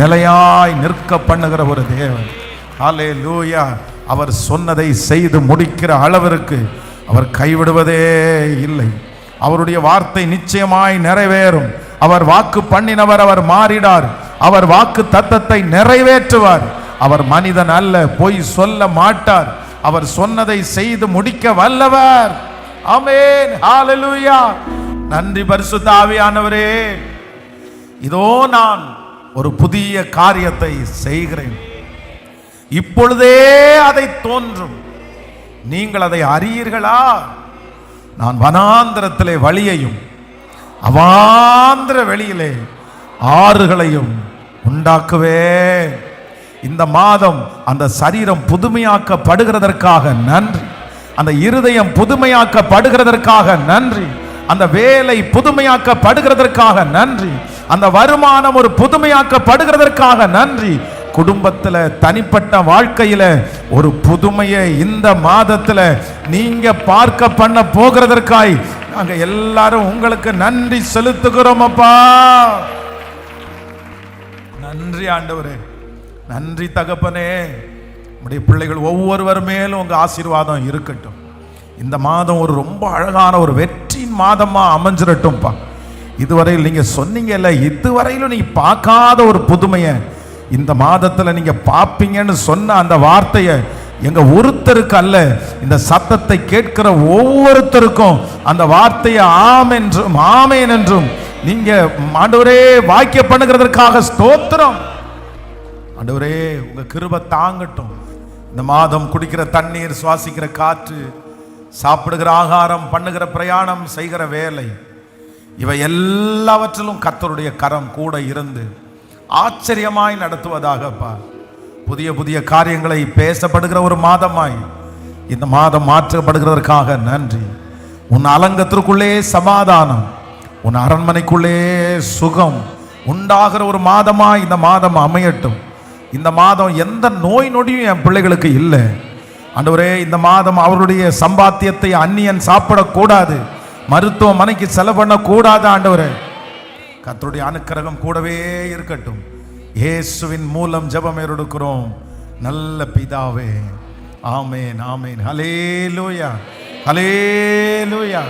நிலையாய் நிற்க பண்ணுகிற ஒரு தேவன். ஹல்லேலூயா. அவர் சொன்னதை செய்து முடிக்கிற அளவிற்கு அவர் கைவிடுவதே இல்லை. அவருடைய வார்த்தை நிச்சயமாய் நிறைவேறும். அவர் வாக்கு பண்ணினவர், அவர் மாறிடார். அவர் வாக்கு தத்தத்தை நிறைவேற்றுவார். அவர் மனிதன் அல்ல, பொய் சொல்ல மாட்டார். அவர் சொன்னதை செய்து முடிக்க வல்லவர். ஆமென், ஹல்லேலூயா. நன்றி பரிசுத்த ஆவியானவரே. இதோ நான் ஒரு புதிய காரியத்தை செய்கிறேன், இப்பொழுதே அதை தோன்றும், நீங்கள் அதை அறியீர்களா? நான் வனாந்திரத்திலே வழியையும் அவாந்திர வெளியிலே ஆறுகளையும் உண்டாக்குவேன். இந்த மாதம் அந்த சரீரம் புதுமையாக்கப்படுகிறதற்காக நன்றி, அந்த இருதயம் புதுமையாக்கப்படுகிறதற்காக நன்றி, அந்த வேலை புதுமையாக்கப்படுகிறதற்காக நன்றி, அந்த வருமானம் ஒரு புதுமையாக்கப்படுகிறதற்காக நன்றி. குடும்பத்துல, தனிப்பட்ட வாழ்க்கையில ஒரு புதுமையை இந்த மாதத்துல நீங்க பார்க்க பண்ண போகிறதற்காய் நாங்க எல்லாரும் உங்களுக்கு நன்றி செலுத்துகிறோம் அப்பா. நன்றி ஆண்டவரே, நன்றி தகப்பனே. நம்முடைய பிள்ளைகள் ஒவ்வொருவர் மேலும் உங்க ஆசீர்வாதம் இருக்கட்டும். இந்த மாதம் ஒரு ரொம்ப அழகான ஒரு வெற்றியின் மாதமா அமைஞ்சிரட்டும்பா. இதுவரையில் நீங்க சொன்னீங்கல்ல, இதுவரையிலும் நீ பார்க்காத ஒரு புதுமையை இந்த மாதத்துல நீங்க பார்ப்பீங்கன்னு சொன்ன அந்த வார்த்தையை எங்க ஒருத்தருக்கு அல்ல, இந்த சத்தத்தை கேட்கிற ஒவ்வொருத்தருக்கும் அந்த வார்த்தையை ஆம் என்றும் ஆமேன் என்றும் நீங்க ஆண்டவரே வாக்கிய பண்ணுகிறதற்காக ஸ்தோத்திரம். ஆண்டவரே உங்க கிருபை தாங்கட்டும். இந்த மாதம் குடிக்கிற தண்ணீர், சுவாசிக்கிற காற்று, சாப்பிடுகிற ஆகாரம், பண்ணுகிற பிரயாணம், செய்கிற வேலை, இவை எல்லாவற்றிலும் கர்த்தருடைய கரம் கூட இருந்து ஆச்சரியமாய் நடத்துவதாகப்பா. புதிய புதிய காரியங்களை பேசப்படுகிற ஒரு மாதமாய் இந்த மாதம் மாற்றப்படுகிறதற்காக நன்றி. உன் அலங்கத்திற்குள்ளே சமாதானம், உன் அரண்மனைக்குள்ளே சுகம் உண்டாகிற ஒரு மாதமாய் இந்த மாதம் அமையட்டும். இந்த மாதம் எந்த நோய் நொடியும் என் பிள்ளைகளுக்கு இல்லை ஆண்டவரே. இந்த மாதம் அவருடைய சம்பாத்தியத்தை அந்நியன் சாப்பிடக்கூடாது, மருத்துவமனைக்கு செலவு பண்ணக்கூடாது ஆண்டவரே. கர்த்தருடைய அனுக்கிரகம் கூடவே இருக்கட்டும். இயேசுவின் மூலம் ஜெபம் எடுக்கிறோம் நல்ல பிதாவே. ஆமென், ஆமென். ஹல்லேலூயா, ஹல்லேலூயா.